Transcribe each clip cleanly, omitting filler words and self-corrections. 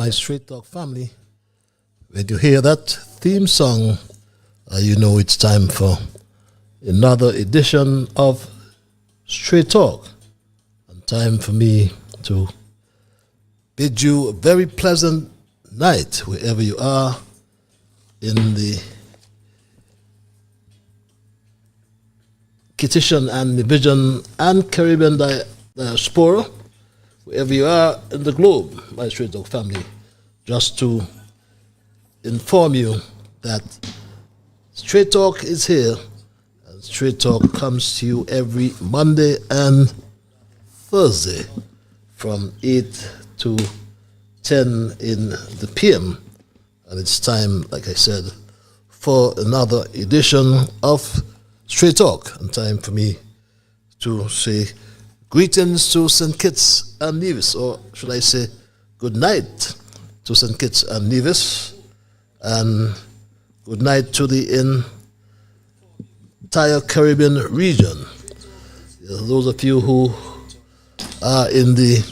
my Straight Talk family, when you hear that theme song, you know it's time for another edition of Straight Talk. And time for me to bid you a very pleasant night wherever you are in the Kittian and Nevision and Caribbean diaspora, wherever you are in the globe, my Straight Talk family, just to inform you that Straight Talk is here, and Straight Talk comes to you every Monday and Thursday from 8 to 10 in the PM. And it's time, like I said, for another edition of Straight Talk, and time for me to say greetings to St. Kitts and Nevis, or should I say good night to St. Kitts and Nevis, and good night to the entire Caribbean region. Those of you who are in the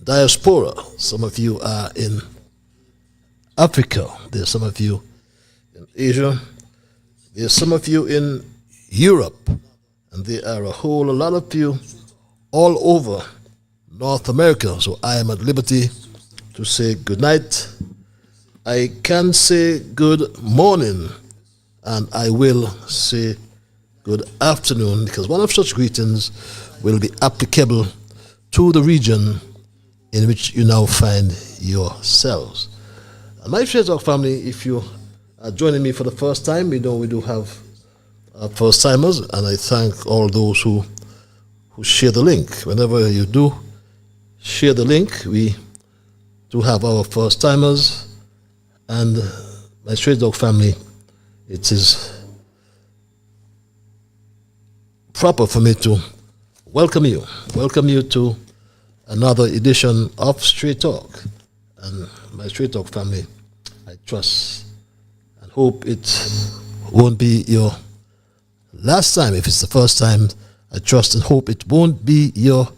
diaspora, some of you are in Africa, there's some of you in Asia, there's some of you in Europe, and there are a lot of you all over North America. So I am at liberty to say good night. I can say good morning, and I will say good afternoon, because one of such greetings will be applicable to the region in which you now find yourselves. And my Straight Talk family, if you are joining me for the first time, you know we do have first timers, and I thank all those who share the link. Whenever you do share the link, we do have our first timers, and my Straight Talk family, it is proper for me to welcome you to another edition of Straight Talk. And my Straight Talk family, I trust and hope it won't be your last time. If it's the first time, I trust and hope it won't be your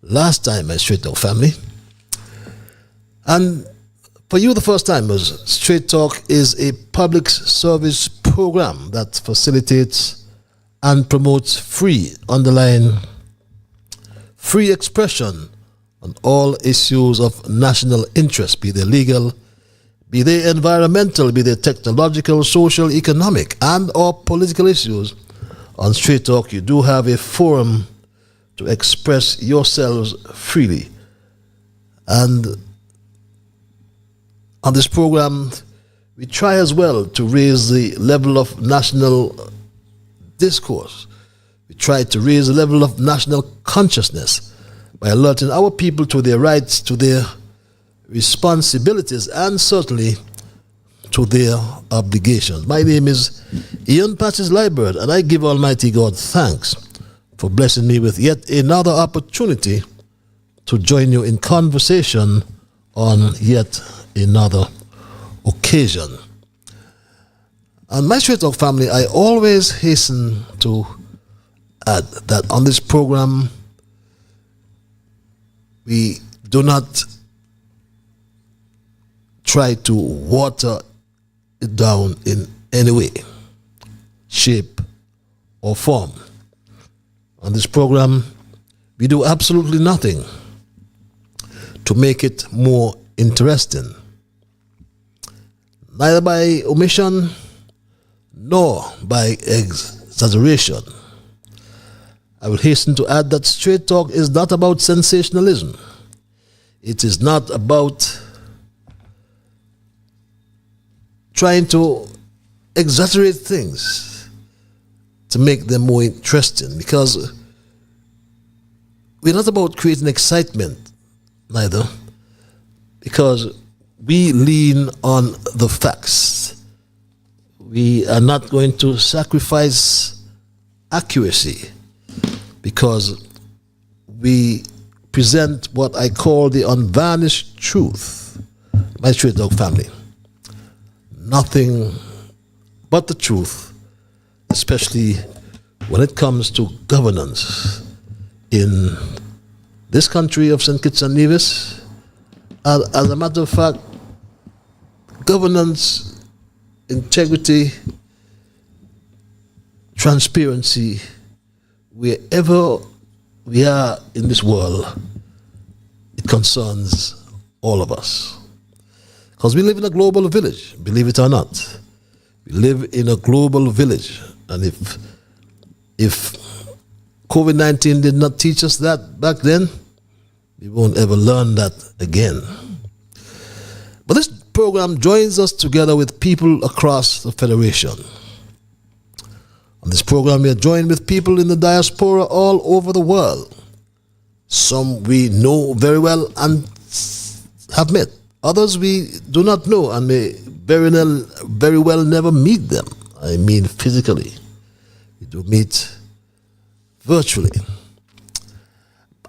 last time, my Straight Talk family. And for you, the first timers, Straight Talk is a public service program that facilitates and promotes free expression on all issues of national interest, be they legal, be they environmental, be they technological, social, economic, and or political issues. On Straight Talk, you do have a forum to express yourselves freely. And on this program, we try as well to raise the level of national discourse. We try to raise the level of national consciousness by alerting our people to their rights, to their responsibilities, and certainly to their obligations. My name is Ian Patches Liburd, and I give Almighty God thanks for blessing me with yet another opportunity to join you in conversation on yet another occasion. And my Straight Talk family, I always hasten to add that on this program, we do not try to water it down in any way, shape, or form. On this program, we do absolutely nothing to make it more interesting, neither by omission nor by exaggeration. I will hasten to add that Straight Talk is not about sensationalism. It is not about trying to exaggerate things to make them more interesting, because we're not about creating excitement neither, because we lean on the facts. We are not going to sacrifice accuracy, because we present what I call the unvarnished truth. My Straight Talk family, nothing but the truth, especially when it comes to governance in this country of St. Kitts and Nevis, As a matter of fact, governance, integrity, transparency, wherever we are in this world, it concerns all of us. Because we live in a global village, believe it or not. We live in a global village. And if COVID-19 did not teach us that back then, we won't ever learn that again. But this program joins us together with people across the Federation. On this program, we are joined with people in the diaspora all over the world. Some we know very well and have met. Others we do not know and may very well never meet them. I mean physically. We do meet virtually.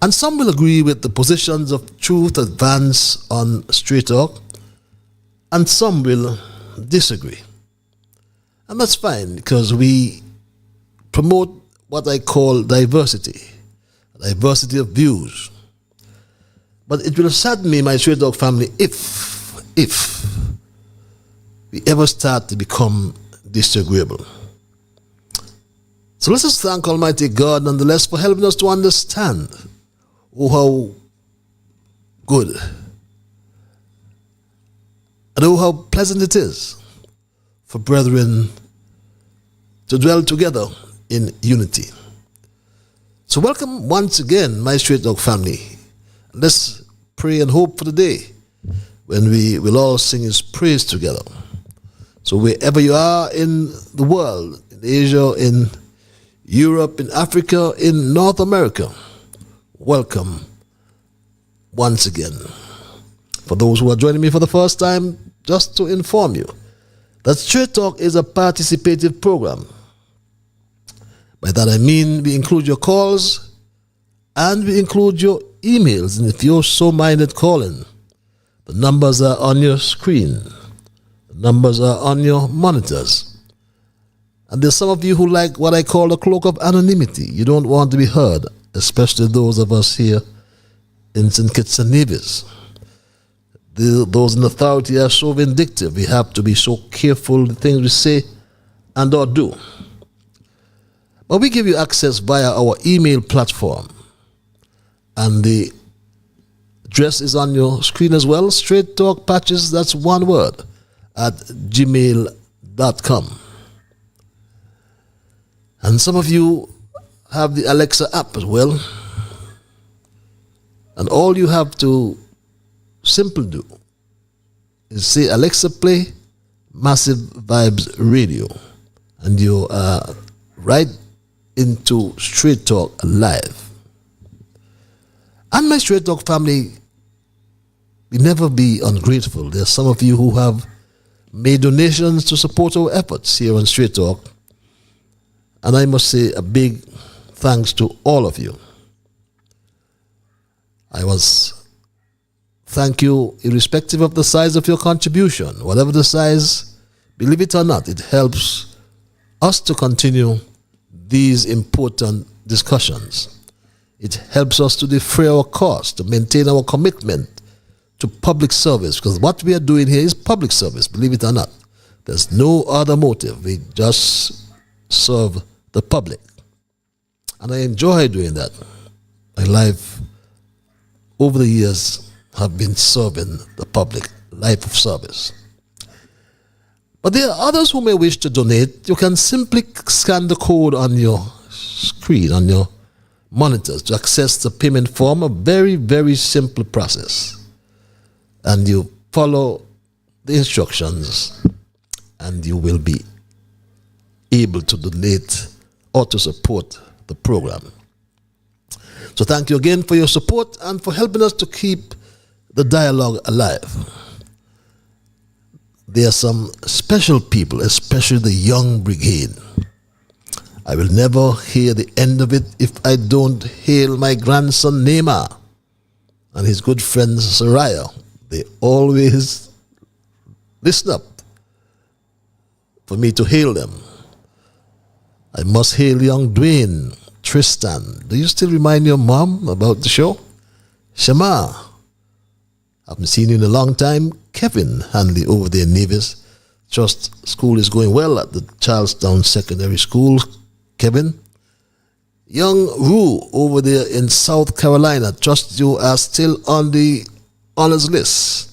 And some will agree with the positions of truth advanced on Straight Talk, and some will disagree. And that's fine, because we promote what I call diversity of views. But it will sadden me, my Straight Talk family, if we ever start to become disagreeable. So let's just thank Almighty God nonetheless for helping us to understand how good and how pleasant it is for brethren to dwell together in unity. So welcome once again, my Straight Talk family. Let's pray and hope for the day when we will all sing His praise together. So wherever you are in the world, in Asia, in Europe, in Africa, in North America, welcome once again. For those who are joining me for the first time, just to inform you that Straight Talk is a participative program. By that I mean we include your calls and we include your emails. And if you're so minded calling, the numbers are on your screen. The numbers are on your monitors. And there's some of you who like what I call the cloak of anonymity. You don't want to be heard, especially those of us here in St. Kitts and Nevis. Those in authority are so vindictive. We have to be so careful the things we say and or do. But we give you access via our email platform. And the address is on your screen as well. Straight Talk Patches, that's one word, at gmail.com. And some of you have the Alexa app as well. And all you have to simply do is say, Alexa, play Massive Vibes Radio. And you are right into Straight Talk Live. And my Straight Talk family, we never be ungrateful. There are some of you who have made donations to support our efforts here on Straight Talk. And I must say a big thanks to all of you. Thank you irrespective of the size of your contribution. Whatever the size, believe it or not, it helps us to continue these important discussions. It helps us to defray our costs, to maintain our commitment to public service, because what we are doing here is public service, believe it or not. There's no other motive. We just serve the public. And I enjoy doing that. My life over the years have been serving the public, life of service. But there are others who may wish to donate. You can simply scan the code on your screen, on your monitors, to access the payment form. A very, very simple process. And you follow the instructions and you will be able to donate or to support the program. So thank you again for your support and for helping us to keep the dialogue alive. There are some special people, especially the young brigade. I will never hear the end of it if I don't hail my grandson Neymar and his good friend Soraya. They always listen up for me to hail them. I must hail young Dwayne, Tristan. Do you still remind your mom about the show? Shema, Haven't seen you in a long time. Kevin Hanley over there in Nevis. Trust school is going well at the Charlestown Secondary School. Kevin. Young Rue over there in South Carolina. Trust you are still on the honors list.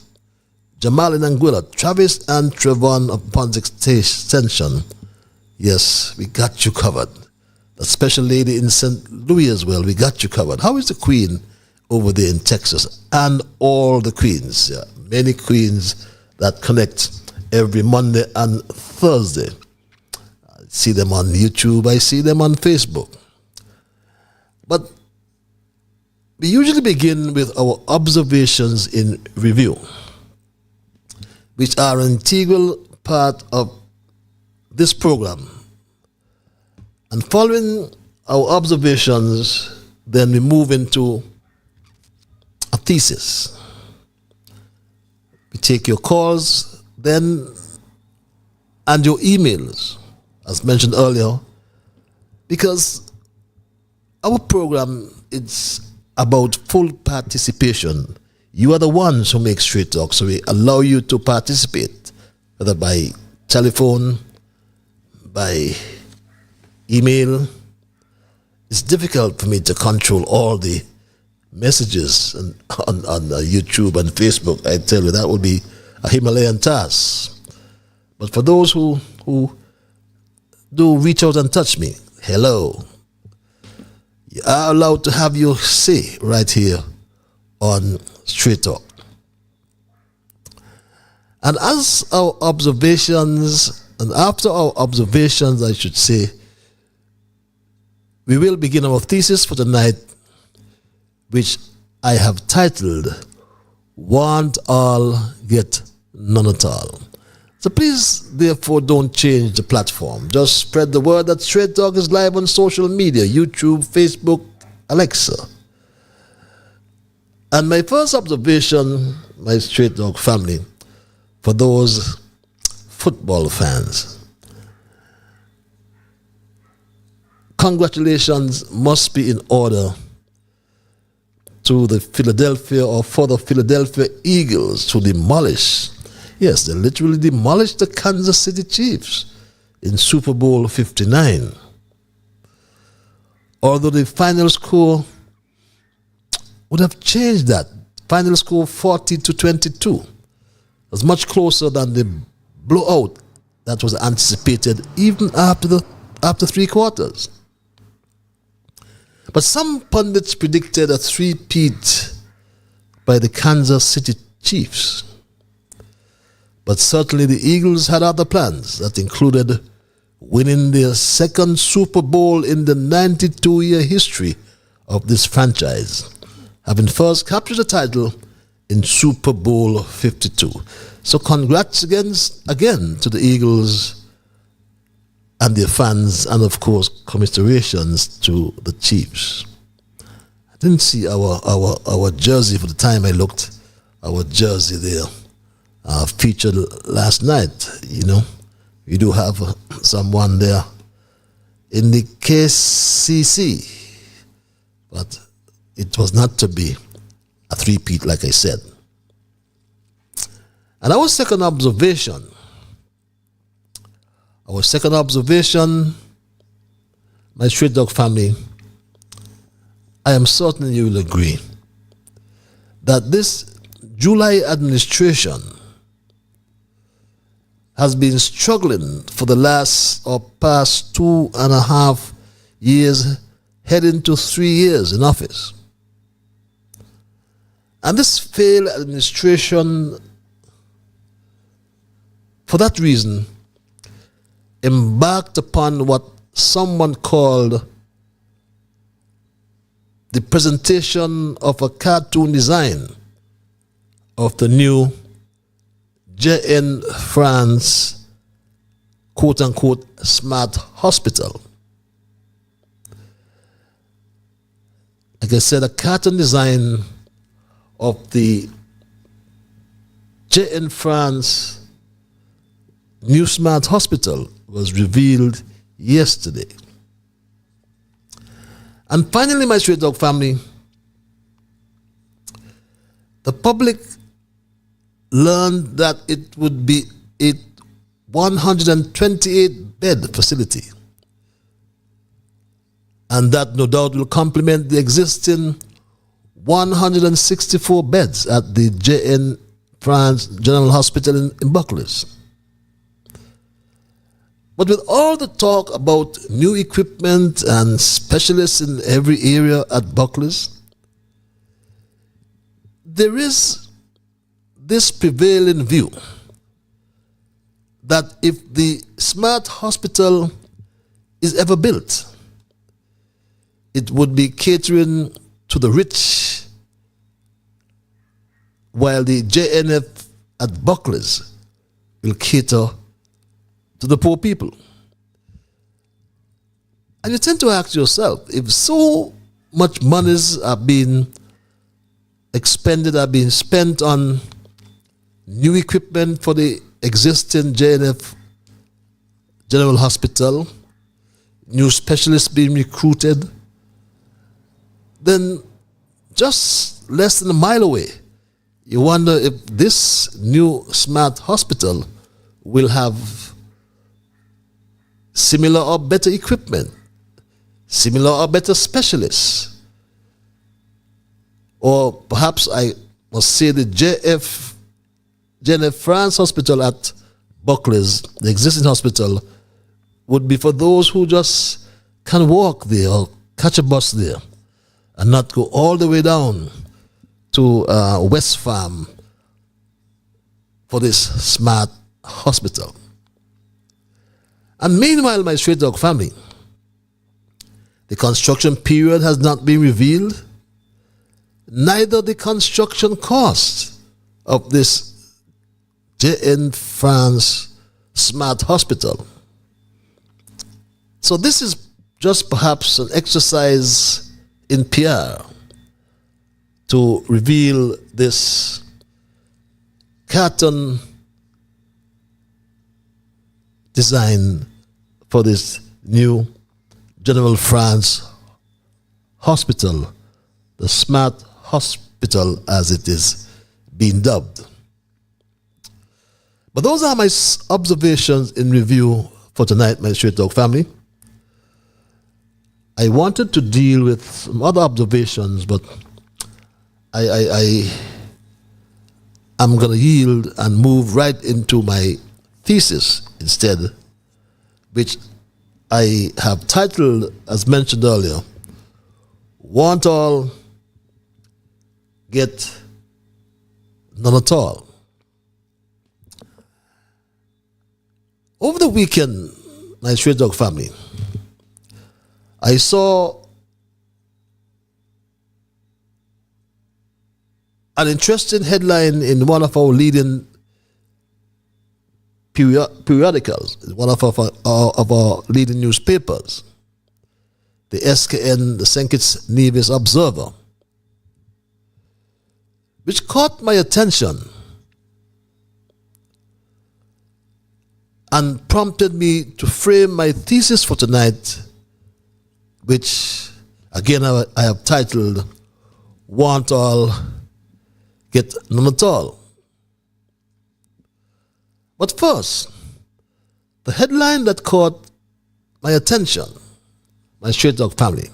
Jamal in Anguilla. Travis and Trevon of Pontic Extension. Yes, we got you covered. The special lady in St. Louis as well. We got you covered. How is the Queen over there in Texas? And all the Queens. Yeah, many Queens that connect every Monday and Thursday. I see them on YouTube. I see them on Facebook. But we usually begin with our observations in review, which are an integral part of this program. And following our observations, then we move into a thesis. We take your calls then and your emails, as mentioned earlier, because our program is about full participation. You are the ones who make Straight Talk, so we allow you to participate, whether by telephone, by email. It's difficult for me to control all the messages on YouTube and Facebook. I tell you, that would be a Himalayan task. But for those who do reach out and touch me, hello. You are allowed to have your say right here on Straight Talk. And as our observations, and after our observations, I should say, we will begin our thesis for tonight, which I have titled, Want All, Get None at All. So please, therefore, don't change the platform. Just spread the word that Straight Talk is live on social media, YouTube, Facebook, Alexa. And my first observation, my Straight Talk family, for those football fans, congratulations must be in order to the Philadelphia, or for the Philadelphia Eagles to demolish. Yes, they literally demolished the Kansas City Chiefs in Super Bowl 59. Although the final score would have changed that. Final score 40-22. It was much closer than the blowout that was anticipated even after 3 quarters. But some pundits predicted a three-peat by the Kansas City Chiefs. But certainly the Eagles had other plans that included winning their second Super Bowl in the 92-year history of this franchise, having first captured the title in Super Bowl 52. So congrats again to the Eagles and their fans, and of course commiserations to the Chiefs. I didn't see our jersey for the time I looked. Our jersey there featured last night. You know, we do have someone there in the KCC, but it was not to be a three-peat, like I said. And our second observation, my Straight Dog family, I am certain you will agree that this July administration has been struggling for the past 2.5 years, heading to 3 years in office. And this failed administration, for that reason, embarked upon what someone called the presentation of a cartoon design of the new JN France quote-unquote smart hospital. Like I said, a cartoon design of the JN France new smart hospital was revealed yesterday. And finally, my Straight Dog family, the public learned that it would be a 128 bed facility. And that no doubt will complement the existing 164 beds at the JN France General Hospital in Buckley. But with all the talk about new equipment and specialists in every area at Buckley, there is this prevailing view that if the smart hospital is ever built, it would be catering to the rich, while the JNF at Buckley will cater to the poor people. And you tend to ask yourself, if so much monies are being expended, are being spent on new equipment for the existing JNF General Hospital, new specialists being recruited, then just less than a mile away, you wonder if this new smart hospital will have similar or better equipment, similar or better specialists. Or perhaps I must say the JNF France Hospital at Buckley's, the existing hospital, would be for those who just can walk there or catch a bus there and not go all the way down to West Farm for this smart hospital. And meanwhile, my Straight Dog family, the construction period has not been revealed, neither the construction cost of this JN France Smart Hospital. So this is just perhaps an exercise in PR to reveal this carton design for this new General France Hospital, the Smart Hospital as it is being dubbed. But those are my observations in review for tonight, my Straight Dog family. I wanted to deal with some other observations, but I'm going to yield and move right into my thesis instead, which I have titled, as mentioned earlier, Want All, Get None at All. Over the weekend, my Straight Dog family, I saw an interesting headline in one of our leading periodicals, one of our leading newspapers, the SKN, the St. Kitts Nevis Observer, which caught my attention and prompted me to frame my thesis for tonight, which again I have titled Want All, Get None at All. But first, the headline that caught my attention, my Straight Dog family,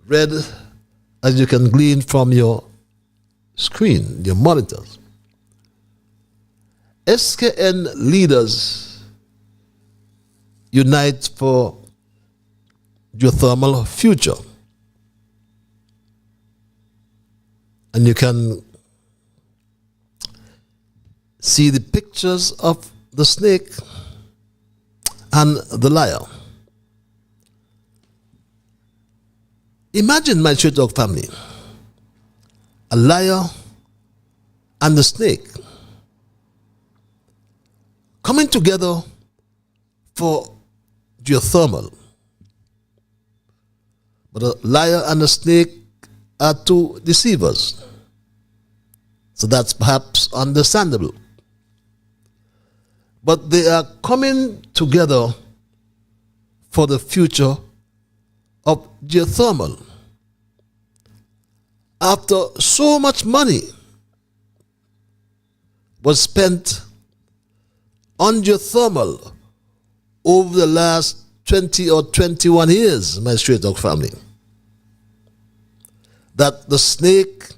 read, as you can glean from your screen, your monitors, SKN leaders unite for geothermal future. And you can see the pictures of the snake and the liar. Imagine, my Straight Dog family, a liar and the snake coming together for geothermal. But a liar and a snake are two deceivers. So that's perhaps understandable. But they are coming together for the future of geothermal. After so much money was spent on geothermal over the last 20 or 21 years, my straight dog family, that the snake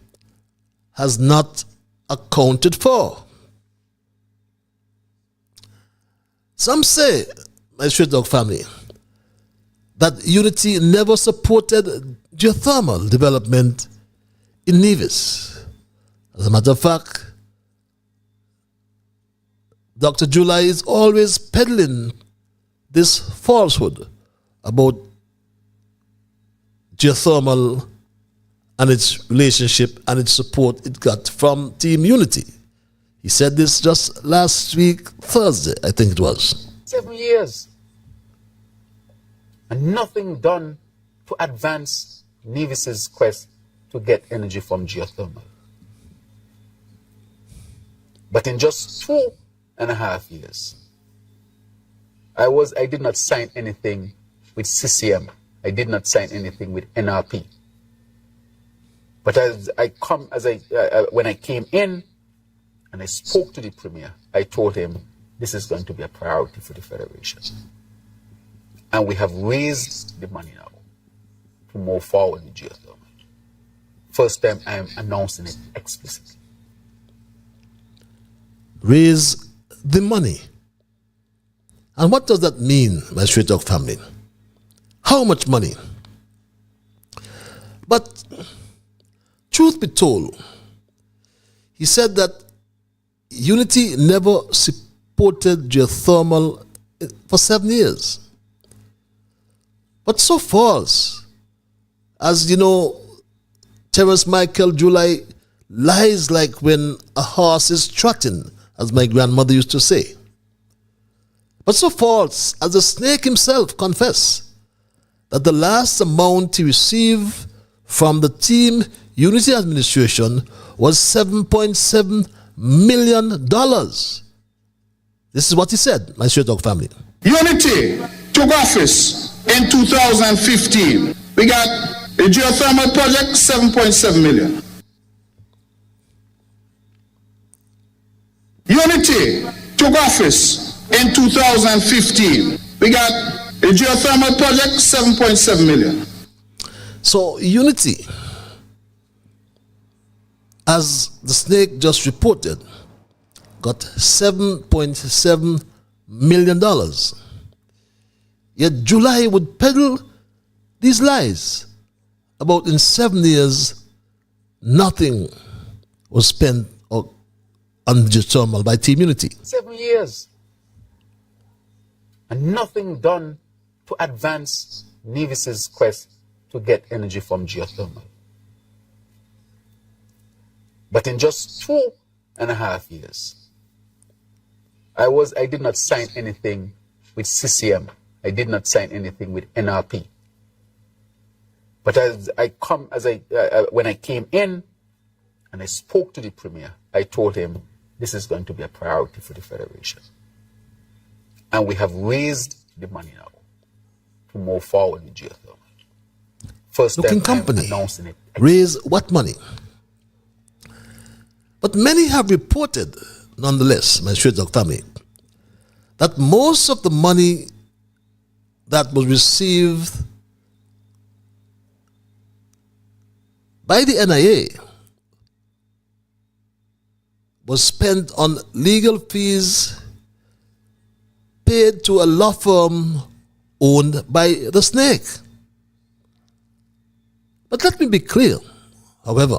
has not accounted for. Some say, my straight dog family, that Unity never supported geothermal development in Nevis. As a matter of fact, Dr. July is always peddling this falsehood about geothermal and its relationship and its support it got from Team Unity. He said this just last week, Thursday, I think it was. 7 years. And nothing done to advance Nevis's quest to get energy from geothermal. But in just 2.5 years, I did not sign anything with CCM. I did not sign anything with NRP. But when I came in and I spoke to the Premier, I told him this is going to be a priority for the Federation. And we have raised the money now to move forward with geothermal. First time I am announcing it explicitly. Raise the money. And what does that mean, my straight dog family? How much money? But truth be told, he said that Unity never supported geothermal for 7 years. But so false. As you know, Terence Michael July lies like when a horse is trotting, as my grandmother used to say. But so false as the snake himself confessed that the last amount he received from the Team Unity administration was $7.7 million. This is what he said, my straight dog family. Unity took office in 2015. We got a geothermal project, 7.7 million. Unity took office in 2015. We got a geothermal project, 7.7 million. So Unity, as the snake just reported, got $7.7 million. Yet July would peddle these lies about in 7 years, nothing was spent on geothermal by Team Unity. 7 years. And nothing done to advance Nevis's quest to get energy from geothermal. But in just 2.5 years, I did not sign anything with CCM. I did not sign anything with NRP. But when I came in and I spoke to the Premier, I told him this is going to be a priority for the Federation. And we have raised the money now to move forward with geothermal. First Looking time company, I'm announcing it. raise what money? But many have reported, nonetheless, my straight dog family, that most of the money that was received by the NIA was spent on legal fees paid to a law firm owned by the snake. But let me be clear, however,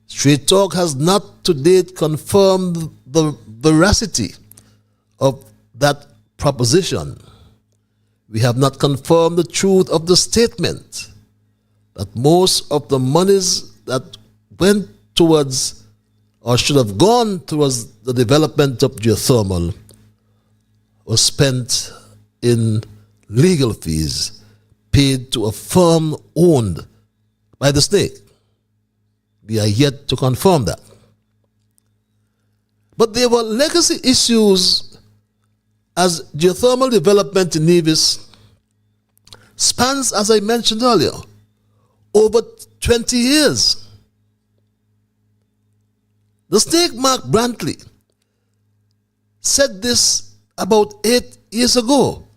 Straight Talk has not to date confirmed the veracity of that proposition. We have not confirmed the truth of the statement that most of the monies that went towards or should have gone towards the development of geothermal was spent in legal fees paid to a firm owned by the snake. We are yet to confirm that. But there were legacy issues as geothermal development in Nevis spans, as I mentioned earlier, over 20 years. The snake Mark Brantley said this about 8 years ago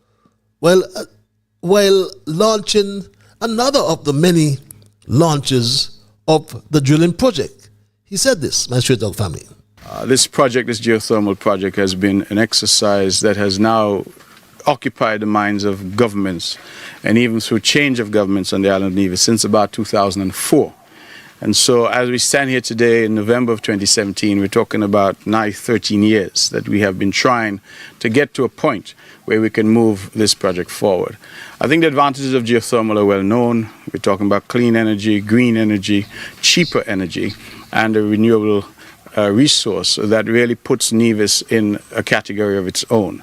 while launching another of the many launches of the drilling project. He said this, my Straight Dog family. This geothermal project, has been an exercise that has now occupied the minds of governments, and even through change of governments on the island of Nevis since about 2004. And so as we stand here today in November of 2017, we're talking about now 13 years that we have been trying to get to a point where we can move this project forward. I think the advantages of geothermal are well known. We're talking about clean energy, green energy, cheaper energy, and a renewable resource that really puts Nevis in a category of its own.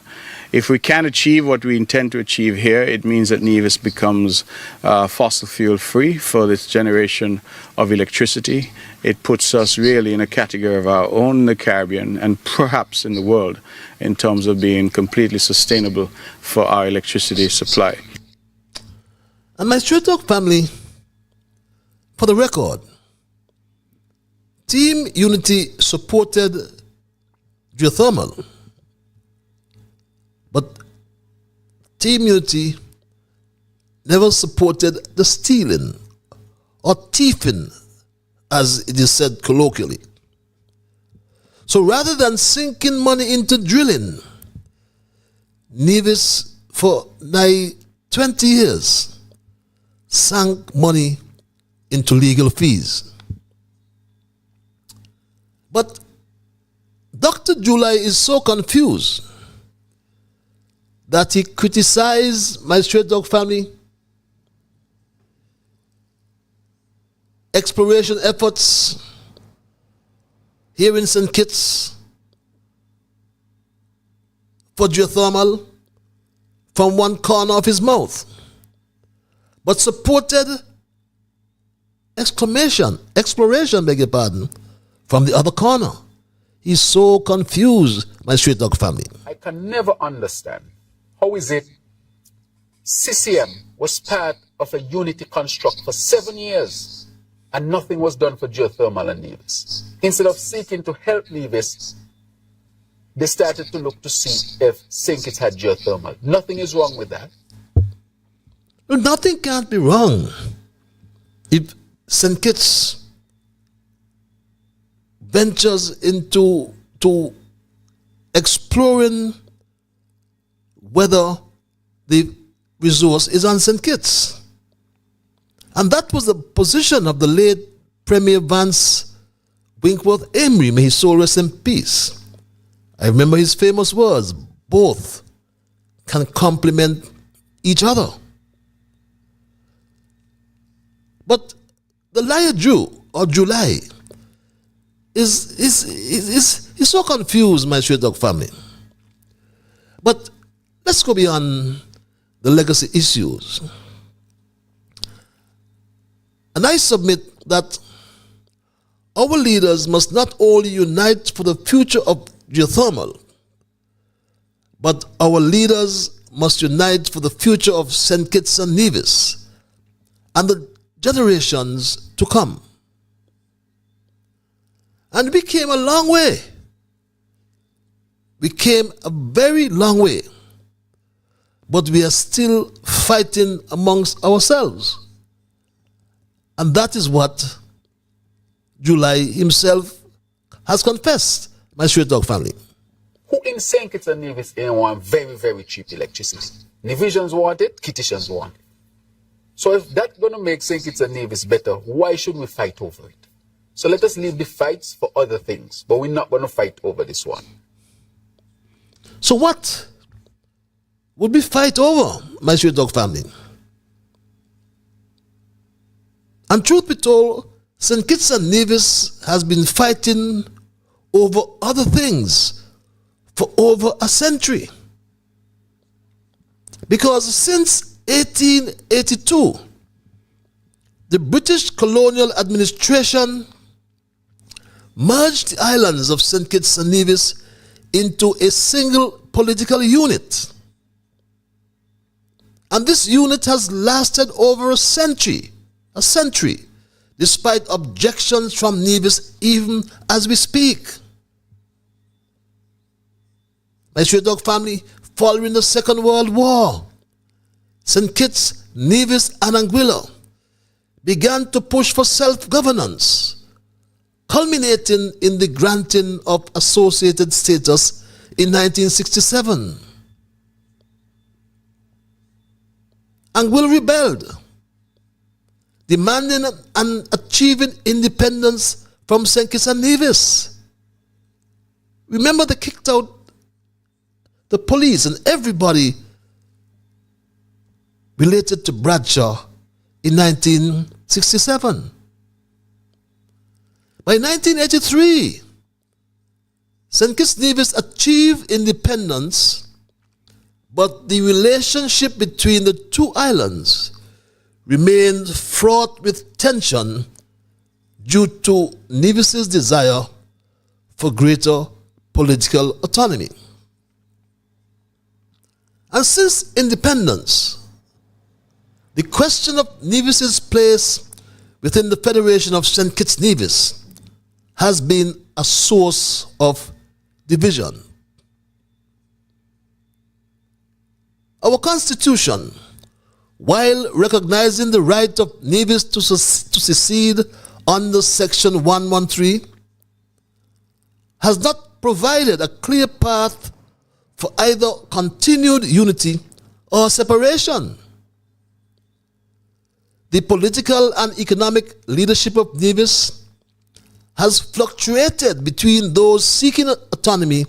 If we can achieve what we intend to achieve here, it means that Nevis becomes fossil fuel free for this generation of electricity. It puts us really in a category of our own in the Caribbean and perhaps in the world in terms of being completely sustainable for our electricity supply. And my Straight Talk family, for the record, Team Unity supported geothermal, but Team Unity never supported the stealing or thieving, as it is said colloquially. So rather than sinking money into drilling, Nevis for nigh 20 years sank money into legal fees. But Dr. July is so confused that he criticized my Straight Dog family exploration efforts here in St. Kitts for geothermal from one corner of his mouth, but supported exploration, beg your pardon, from the other corner. He's so confused, my Straight Dog family. I can never understand how is it CCM was part of a unity construct for 7 years and nothing was done for geothermal and Nevis. Instead of seeking to help Nevis, they started to look to see if St. Kitts had geothermal. Nothing is wrong with that. Well, nothing can't be wrong if St. Kitts ventures into exploring whether the resource is on St. Kitts. And that was the position of the late Premier Vance Winkworth Emery, may his soul rest in peace. I remember his famous words, both can complement each other. But the liar Jew, or July, is so confused, my Straight Dog family. But let's go beyond the legacy issues. And I submit that our leaders must not only unite for the future of geothermal, but our leaders must unite for the future of St. Kitts and Nevis and the generations to come. And we came a long way. We came a very long way. But we are still fighting amongst ourselves. And that is what July himself has confessed, my Straight Dog family. Who in St. Kitts and Nevis want very, very cheap electricity? Nevisians want it, Kittitians want it. So if that's going to make St. Kitts and Nevis better, why should we fight over it? So let us leave the fights for other things, but we're not going to fight over this one. So what would we fight over, my Straight Dog family? And truth be told, St. Kitts and Nevis has been fighting over other things for over a century. Because since 1882, the British colonial administration merged the islands of St. Kitts and Nevis into a single political unit. And this unit has lasted over a century, despite objections from Nevis even as we speak. My Straight Dog family, following the Second World War, St. Kitts, Nevis, and Anguilla began to push for self-governance, culminating in the granting of associated status in 1967. Anguilla rebelled, demanding and achieving independence from St. Kitts and Nevis. Remember, they kicked out the police and everybody related to Bradshaw in 1967. By 1983, St. Kitts Nevis achieved independence, but the relationship between the two islands remained fraught with tension due to Nevis's desire for greater political autonomy. And since independence, the question of Nevis's place within the Federation of St. Kitts Nevis has been a source of division. Our Constitution, while recognizing the right of Nevis to secede under Section 113, has not provided a clear path for either continued unity or separation. The political and economic leadership of Nevis has fluctuated between those seeking autonomy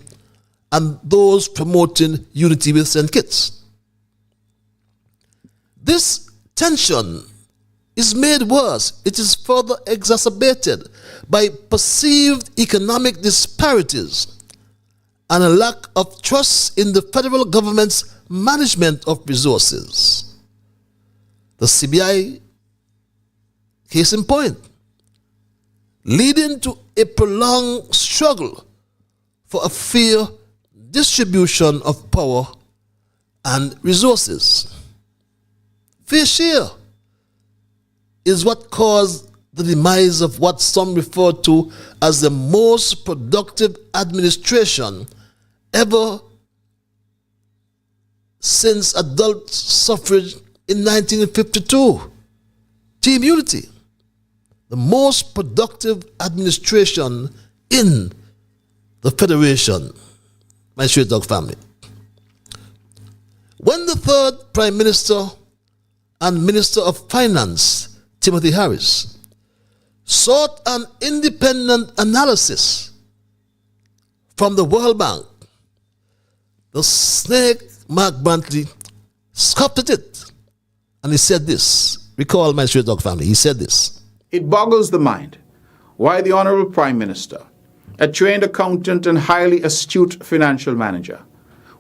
and those promoting unity with St. Kitts. This tension is made worse. It is further exacerbated by perceived economic disparities and a lack of trust in the federal government's management of resources. The CBI, case in point, leading to a prolonged struggle for a fair distribution of power and resources. Fair share is what caused the demise of what some refer to as the most productive administration ever since adult suffrage in 1952. Team Unity, the most productive administration in the Federation, my Straight Dog family. When the third Prime Minister and Minister of Finance, Timothy Harris, sought an independent analysis from the World Bank, the snake Mark Brantley scoffed at it, and he said this. Recall, my Straight Dog family, he said this. It boggles the mind why the Honorable Prime Minister, a trained accountant and highly astute financial manager,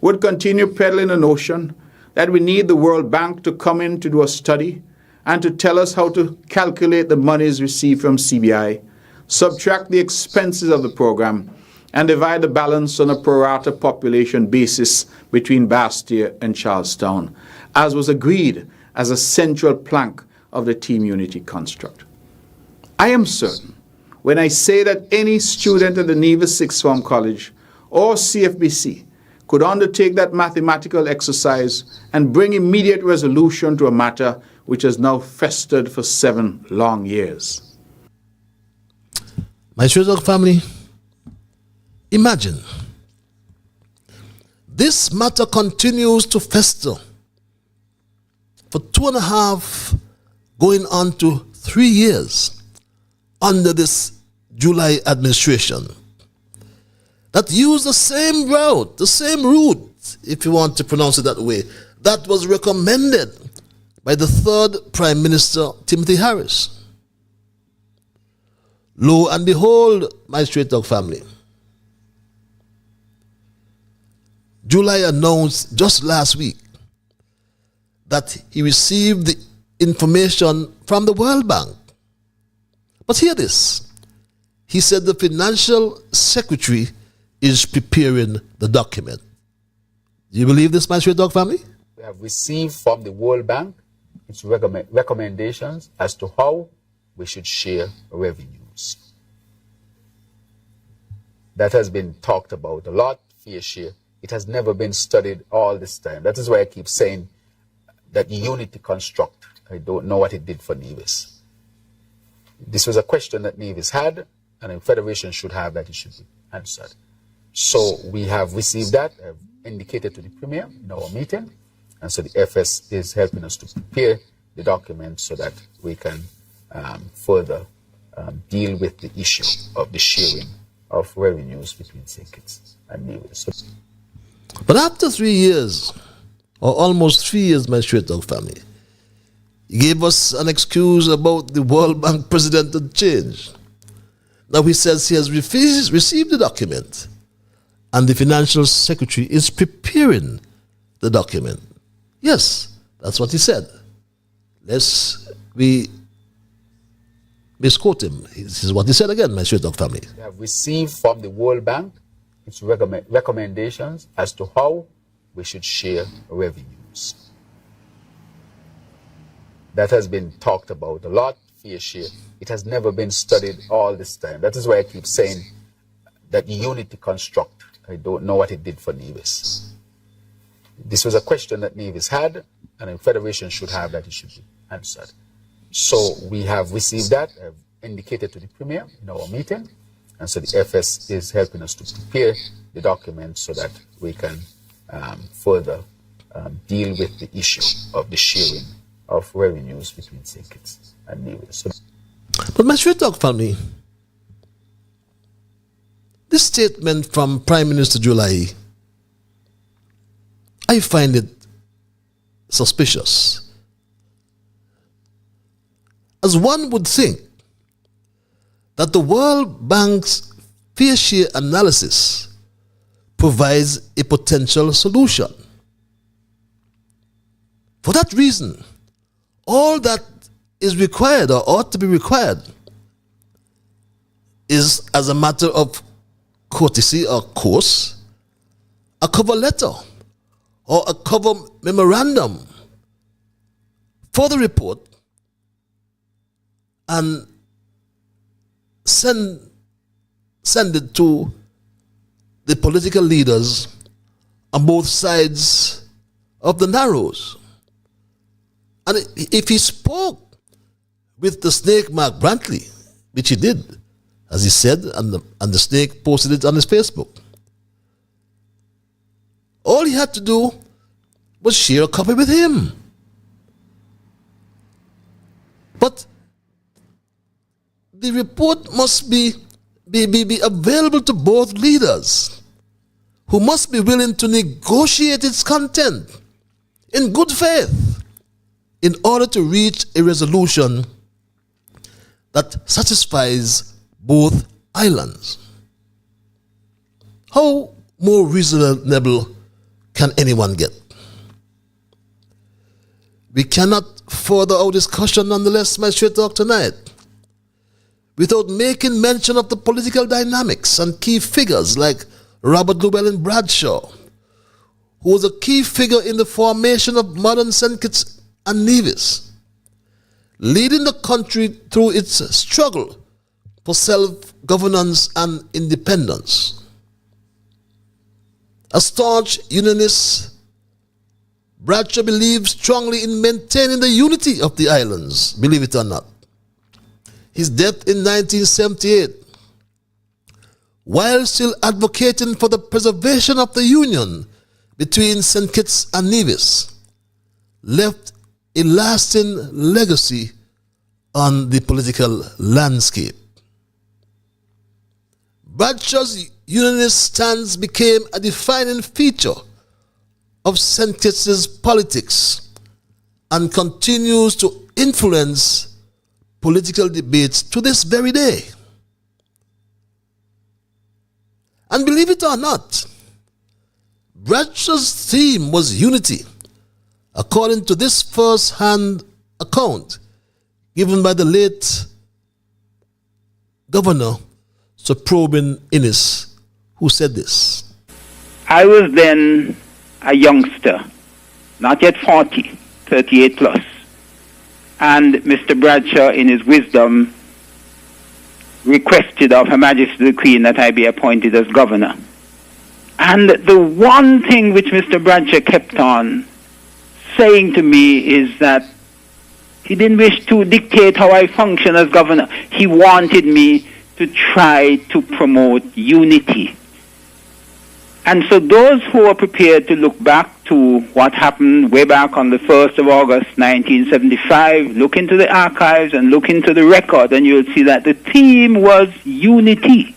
would continue peddling the notion that we need the World Bank to come in to do a study and to tell us how to calculate the monies received from CBI, subtract the expenses of the program, and divide the balance on a pro rata population basis between Bastia and Charlestown, as was agreed as a central plank of the Team Unity construct. I am certain when I say that any student at the Nevis Sixth Form College or CFBC could undertake that mathematical exercise and bring immediate resolution to a matter which has now festered for 7 long years. My Straight Dog family, imagine this matter continues to fester for 2.5 going on to 3 years under this July administration that used the same route, if you want to pronounce it that way, that was recommended by the third Prime Minister, Timothy Harris. Lo and behold, my Straight Dog family, July announced just last week that he received the information from the World Bank. But hear this. He said the financial secretary is preparing the document. Do you believe this, my Straight Dog family? We have received from the World Bank its recommendations as to how we should share revenues. That has been talked about a lot, fair share. It has never been studied all this time. That is why I keep saying that unity construct, I don't know what it did for Nevis. This was a question that Nevis had, and the Federation should have that it should be answered. So we have received that, I've indicated to the Premier in our meeting, and so the FS is helping us to prepare the document so that we can further deal with the issue of the sharing of revenues between St. Kitts and Nevis. But after 3 years, or almost 3 years, my straight dog family, he gave us an excuse about the World Bank president had changed. Now he says he has received the document, and the financial secretary is preparing the document. Yes, that's what he said. Lest we misquote him. This is what he said again, my straight dog family. We have received from the World Bank its recommendations as to how we should share revenues. That has been talked about a lot, fair share. It has never been studied all this time. That is why I keep saying that unity construct, I don't know what it did for Nevis. This was a question that Nevis had, and the Federation should have that it should be answered. So we have received that, I've indicated to the Premier in our meeting, and so the FS is helping us to prepare the document so that we can further deal with the issue of the sharing of revenues between St. Kitts and Nevis. So, but my straight dog family, this statement from Prime Minister July, I find it suspicious. As one would think that the World Bank's fair share analysis provides a potential solution. For that reason, all that is required or ought to be required is, as a matter of courtesy or course, a cover letter or a cover memorandum for the report, and send it to the political leaders on both sides of the Narrows. And if he spoke with the snake Mark Brantley, which he did, as he said, and the snake posted it on his Facebook, all he had to do was share a copy with him. But the report must be available to both leaders, who must be willing to negotiate its content in good faith in order to reach a resolution that satisfies both islands. How more reasonable can anyone get? We cannot further our discussion, nonetheless, my straight talk tonight, without making mention of the political dynamics and key figures like Robert Llewellyn Bradshaw, who was a key figure in the formation of modern St. Kitts and Nevis, leading the country through its struggle for self-governance and independence. A staunch unionist, Bradshaw believed strongly in maintaining the unity of the islands, believe it or not. His death in 1978, while still advocating for the preservation of the union between St. Kitts and Nevis, left a lasting legacy on the political landscape. Bradshaw's unionist stance became a defining feature of St. Kitts' politics and continues to influence political debates to this very day. And believe it or not, Bradshaw's theme was unity, according to this first-hand account given by the late Governor Sir Probin Innes, who said this. I was then a youngster, not yet 40, 38 plus. and Mr. Bradshaw, in his wisdom, requested of Her Majesty the Queen that I be appointed as governor. And the one thing which Mr. Bradshaw kept on saying to me is that he didn't wish to dictate how I function as governor. He wanted me to try to promote unity. And so those who are prepared to look back to what happened way back on the 1st of August 1975, look into the archives and look into the record, and you'll see that the theme was unity.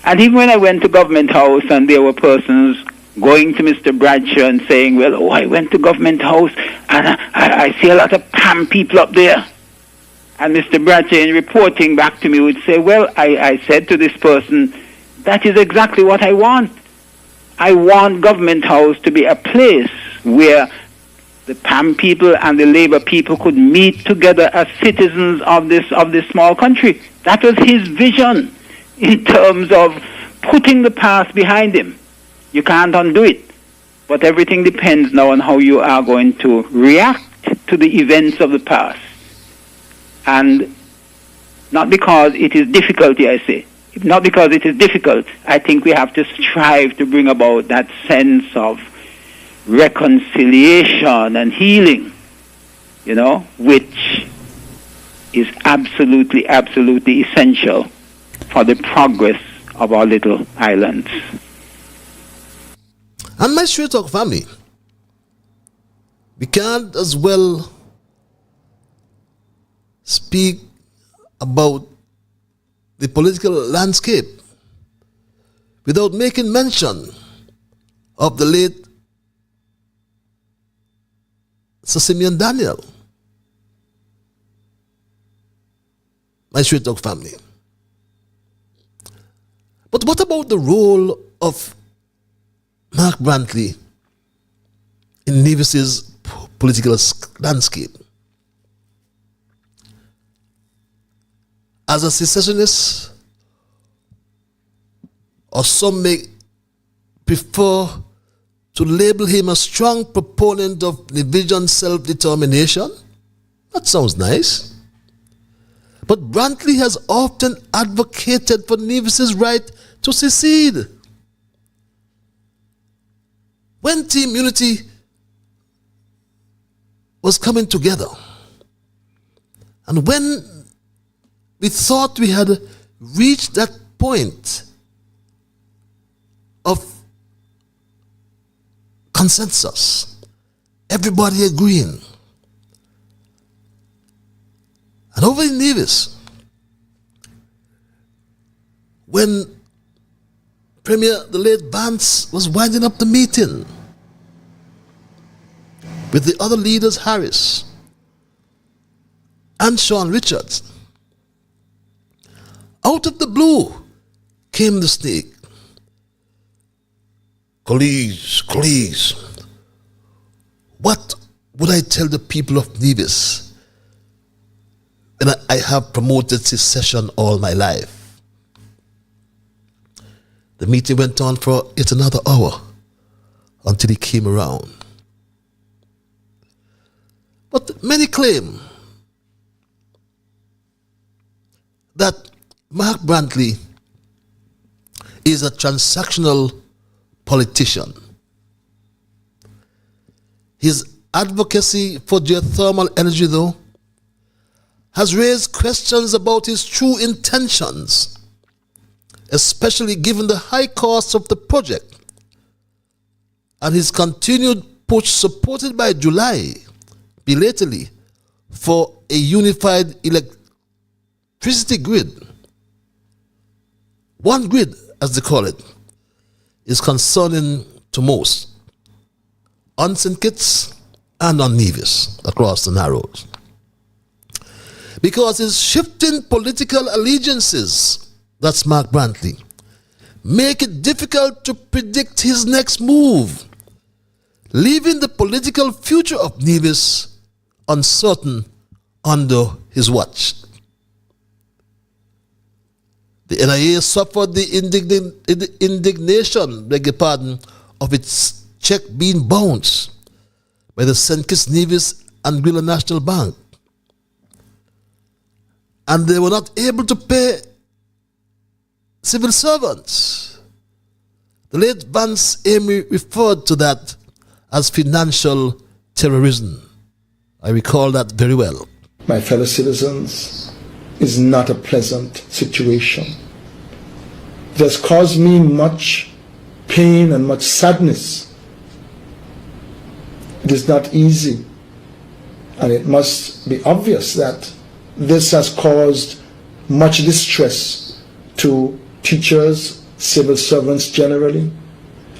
And even when I went to Government House and there were persons going to Mr. Bradshaw and saying, well, oh, I went to Government House and I see a lot of PAM people up there. And Mr. Bradshaw, in reporting back to me, would say, well, I said to this person, that is exactly what I want. I want Government House to be a place where the PAM people and the Labour people could meet together as citizens of this small country. That was his vision in terms of putting the past behind him. You can't undo it. But everything depends now on how you are going to react to the events of the past. And not because it is difficulty, I say. Not because it is difficult. I think we have to strive to bring about that sense of reconciliation and healing, which is absolutely, absolutely essential for the progress of our little islands. And my Straight Talk family, we can't as well speak about the political landscape without making mention of the late Sir Simeon Daniel. My Straight Talk family. But what about the role of Mark Brantley in Nevis's political landscape? As a secessionist, or some may prefer to label him a strong proponent of Nevisian self-determination. That sounds nice. But Brantley has often advocated for Nevis's right to secede. When Team Unity was coming together, and when we thought we had reached that point of consensus, everybody agreeing. And over in Nevis, when Premier, the late Vance, was winding up the meeting with the other leaders, Harris and Sean Richards, out of the blue came the snake. Colleagues, what would I tell the people of Nevis when I have promoted secession all my life? The meeting went on for yet another hour until he came around. But many claim that Mark Brantley is a transactional politician. His advocacy for geothermal energy, though, has raised questions about his true intentions, especially given the high cost of the project and his continued push, supported by July, belatedly, for a unified electricity grid. One grid, as they call it, is concerning to most on St. Kitts and on Nevis across the Narrows. Because his shifting political allegiances, that's Mark Brantley, make it difficult to predict his next move, leaving the political future of Nevis uncertain under his watch. The NIA suffered the indignation, of its check being bounced by the St. Kitts Nevis Anguilla National Bank. And they were not able to pay civil servants. The late Vance Amy referred to that as financial terrorism. I recall that very well. My fellow citizens, is not a pleasant situation. It has caused me much pain and much sadness. It is not easy, and it must be obvious that this has caused much distress to teachers, civil servants generally,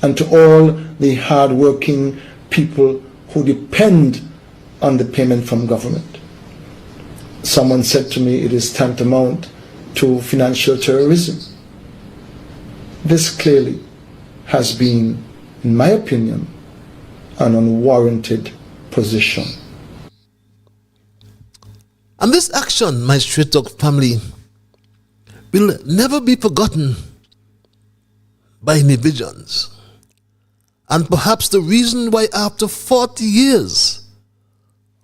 and to all the hard-working people who depend on the payment from government. Someone said to me it is tantamount to financial terrorism. This clearly has been, in my opinion, an unwarranted position. And this action, my Straight Talk family, will never be forgotten by Nevians. And perhaps the reason why after 40 years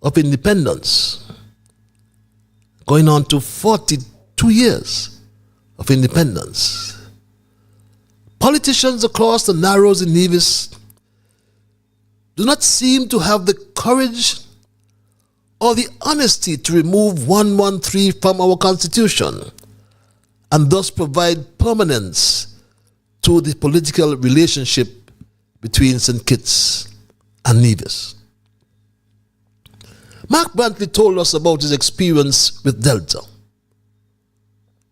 of independence, going on to 42 years of independence, politicians across the Narrows in Nevis do not seem to have the courage or the honesty to remove 113 from our Constitution and thus provide permanence to the political relationship between St. Kitts and Nevis. Mark Brantley told us about his experience with Delta.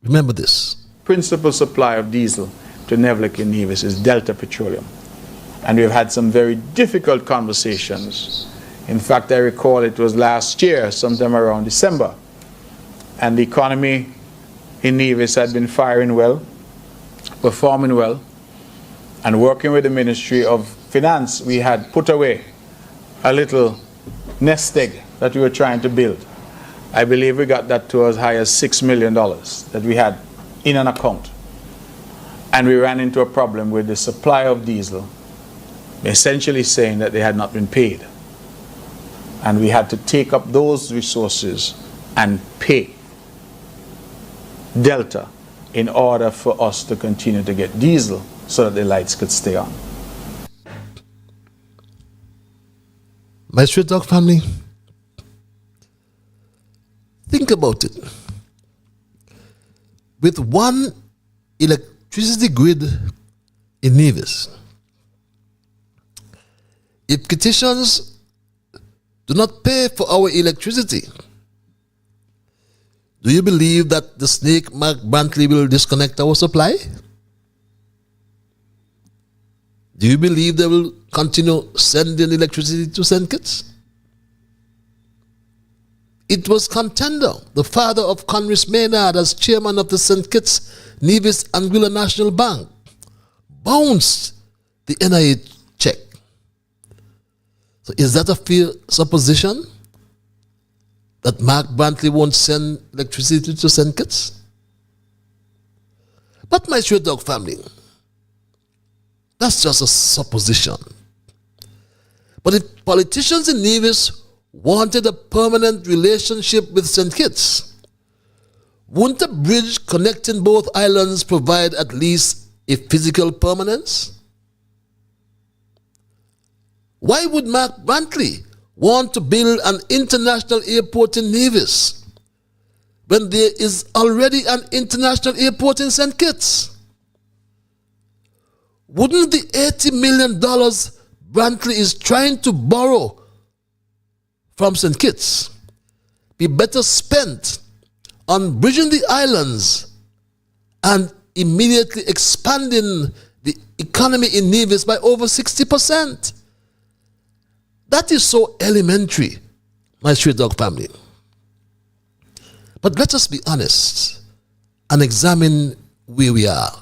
Remember this. Principal supply of diesel to Nevlik in Nevis is Delta Petroleum. And we've had some very difficult conversations. In fact, I recall it was last year, sometime around December, and the economy in Nevis had been firing well, performing well, and working with the Ministry of Finance, we had put away a little nest egg that we were trying to build. I believe we got that to as high as $6 million that we had in an account. And we ran into a problem with the supply of diesel, essentially saying that they had not been paid. And we had to take up those resources and pay Delta in order for us to continue to get diesel so that the lights could stay on. My Straight Talk family, think about it. With one electricity grid in Nevis, if Kittitians do not pay for our electricity, do you believe that the snake Mark Brantley will disconnect our supply? Do you believe they will continue sending electricity to St. Kitts? It was Contender, the father of Conris Maynard, as chairman of the St. Kitts Nevis Anguilla National Bank, bounced the NIA check. So is that a fair supposition that Mark Brantley won't send electricity to St. Kitts? But my Straight Talk family, that's just a supposition. But if politicians in Nevis wanted a permanent relationship with St. Kitts, wouldn't a bridge connecting both islands provide at least a physical permanence? Why would Mark Brantley want to build an international airport in Nevis when there is already an international airport in St. Kitts? Wouldn't the $80 million Brantley is trying to borrow from St. Kitts be better spent on bridging the islands and immediately expanding the economy in Nevis by over 60%? That is so elementary, my Straight Talk family. But let us be honest and examine where we are.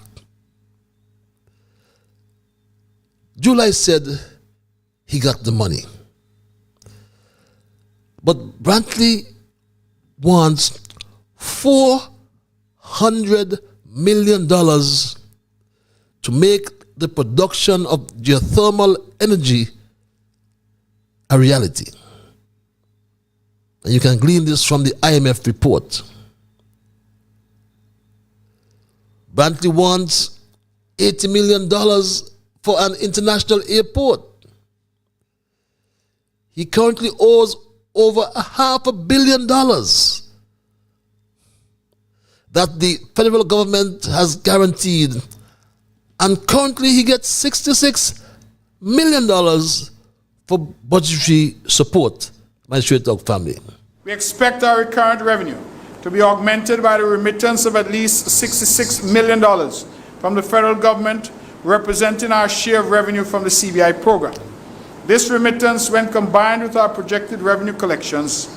July said he got the money. But Brantley wants $400 million to make the production of geothermal energy a reality. and you can glean this from the IMF report. Brantley wants $80 million for an international airport. He currently owes over $500 million that the federal government has guaranteed, and currently he gets $66 million for budgetary support. My Straight Talk family. We expect our recurrent revenue to be augmented by the remittance of at least $66 million from the federal government, representing our share of revenue from the CBI program. This remittance, when combined with our projected revenue collections,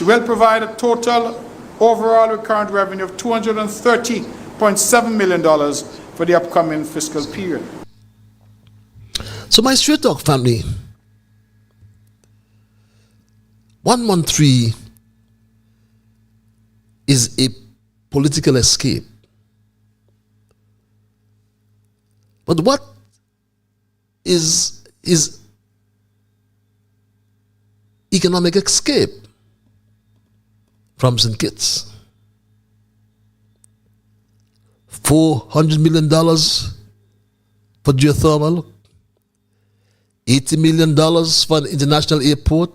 will provide a total overall recurrent revenue of $230.7 million for the upcoming fiscal period. So my Straight Talk family, 113 is a political escape. But what is economic escape from St. Kitts? $400 million for geothermal, $80 million for an international airport,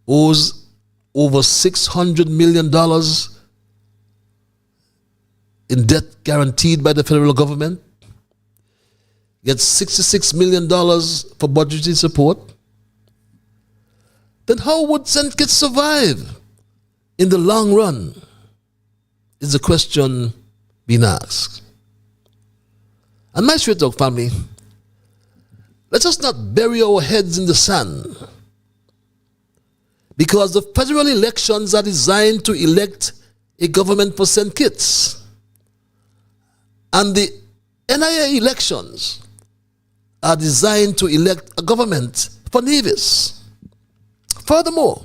owes over $600 million in debt guaranteed by the federal government, gets $66 million for budgetary support. Then how would St. Kitts survive in the long run is the question being asked. And my Straight Talk family, let us not bury our heads in the sand, because the federal elections are designed to elect a government for St. Kitts, and the NIA elections are designed to elect a government for Nevis. Furthermore,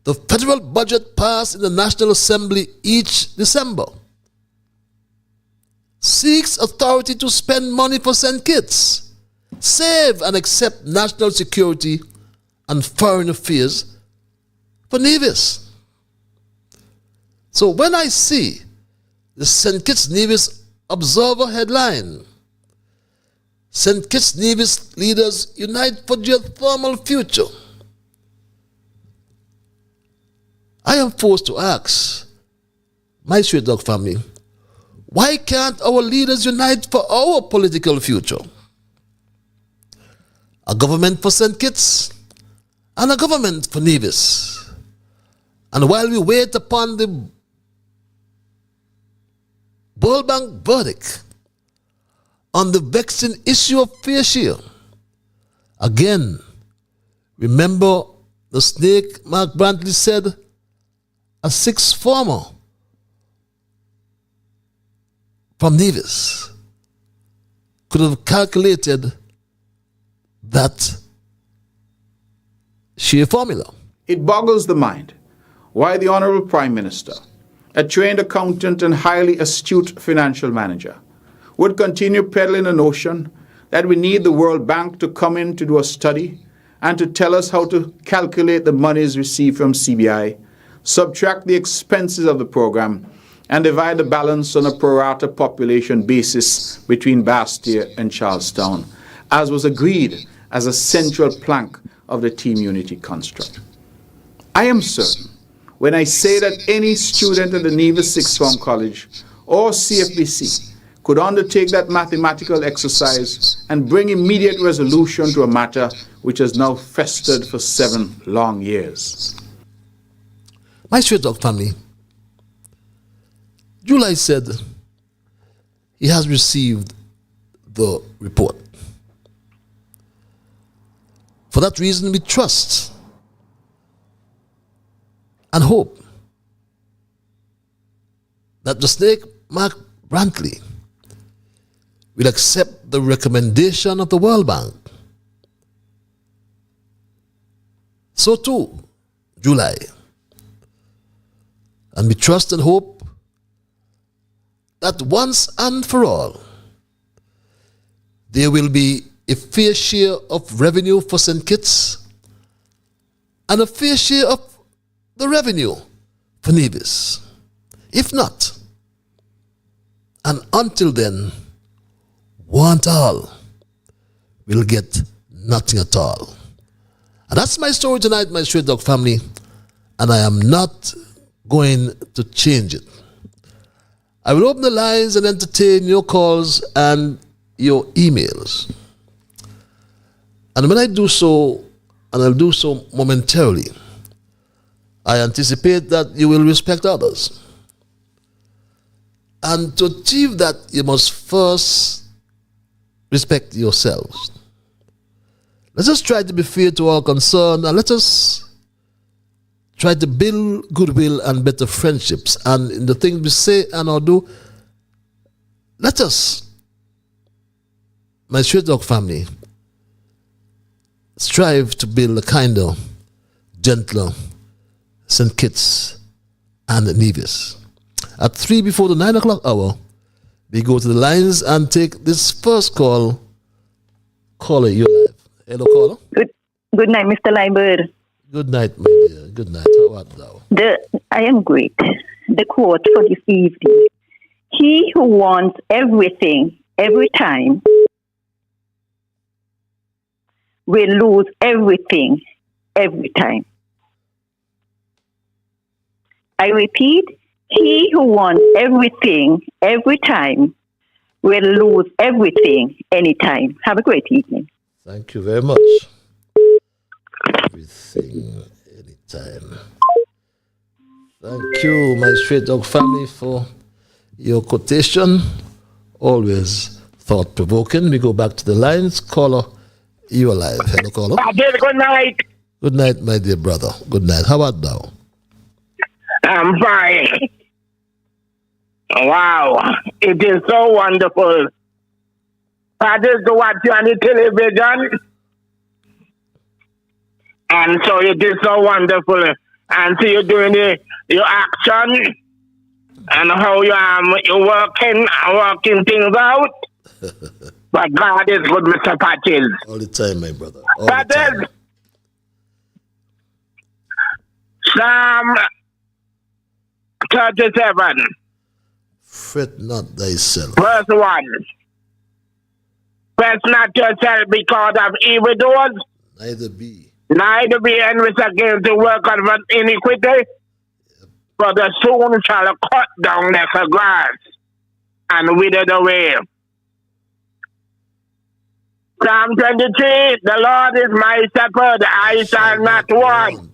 the federal budget passed in the National Assembly each December seeks authority to spend money for St. Kitts, save and accept national security and foreign affairs for Nevis. So when I see the St. Kitts Nevis Observer headline, St. Kitts Nevis leaders unite for geothermal future, I am forced to ask my Straight Talk family, why can't our leaders unite for our political future? A government for St. Kitts and a government for Nevis. And while we wait upon the World Bank verdict on the vexing issue of fair share, again, remember the snake Mark Brantley said a sixth farmer from Nevis could have calculated that sheer formula. It boggles the mind why the Honorable Prime Minister, a trained accountant and highly astute financial manager, would continue peddling the notion that we need the World Bank to come in to do a study and to tell us how to calculate the monies received from CBI, subtract the expenses of the program, and divide the balance on a pro rata population basis between Bastia and Charlestown, as was agreed as a central plank of the Team Unity construct. I am certain when I say that any student at the Nevis Sixth Form College or CFBC could undertake that mathematical exercise and bring immediate resolution to a matter which has now festered for 7 long years. My Straight Talk family, July said he has received the report. For that reason, we trust and hope that the snake Mark Brantley will accept the recommendation of the World Bank. So too, July. And we trust and hope that once and for all, there will be a fair share of revenue for St. Kitts and a fair share of the revenue for Nevis. If not, and until then, want all will get nothing at all. And that's my story tonight, my Straight Dog family, and I am not going to change it. I will open the lines and entertain your calls and your emails. And when I do so, and I'll do so momentarily, I anticipate that you will respect others. And to achieve that, you must first respect yourselves. Let us try to be fair to all concerned, and let us try to build goodwill and better friendships. And in the things we say and or do, let us, my Straight Dog family, strive to build a kinder, gentler St. Kitts and Nevis. At 3 before the 9 o'clock hour, we go to the lines and take this first call. Caller, you're live. Hello, caller. Good night, Mr. Liburd. Good night, my dear. Good night. How art thou? I am great. The quote for this evening. He who wants everything every time will lose everything every time. I repeat, he who wants everything every time will lose everything anytime. Have a great evening. Thank you very much. Everything, anytime. Thank you, my Straight Dog family, for your quotation. Always thought-provoking. We go back to the lines. Caller, you are live. Hello, caller. Good night. Good night, my dear brother. Good night. How about now? I'm fine. Wow, it is so wonderful. I just watch you on the television, and so it is so wonderful. And see you doing your action, and how you're working things out. But God is good, Mr. Patches. All the time, my brother. All That the time. is Psalm 37. Fret not thyself. Verse 1. Press not yourself because of evildoers, Neither be. neither be envious against the work of iniquity, for the soon shall cut down like a grass and withered away. Psalm 23, the Lord is my shepherd, I shall not want.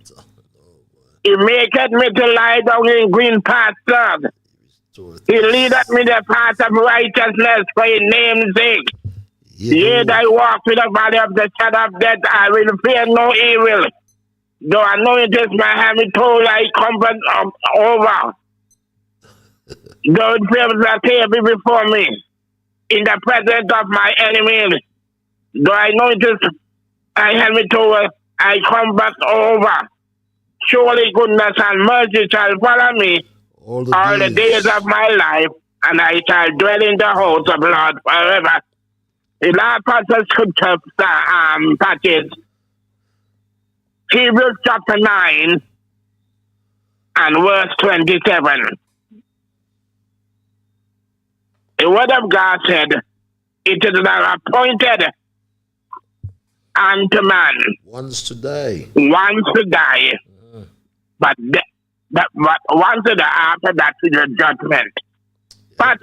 He maketh me to lie down in green pastures. He leadeth me the path of righteousness for his name's sake. Yea, I walk through the valley of the shadow of death, I will fear no evil. Though I know it is my heavy toll, I comfort over. Though it feels a table before me, in the presence of my enemies. Though I know it is my heavy toll, I comfort over. Surely goodness and mercy shall follow me all the days of my life, and I shall dwell in the house of the Lord forever. The last passage scripture passage, Hebrews chapter 9 and verse 27. The word of God said, it is not appointed unto man Once to die. But once to die, after that is the judgment. But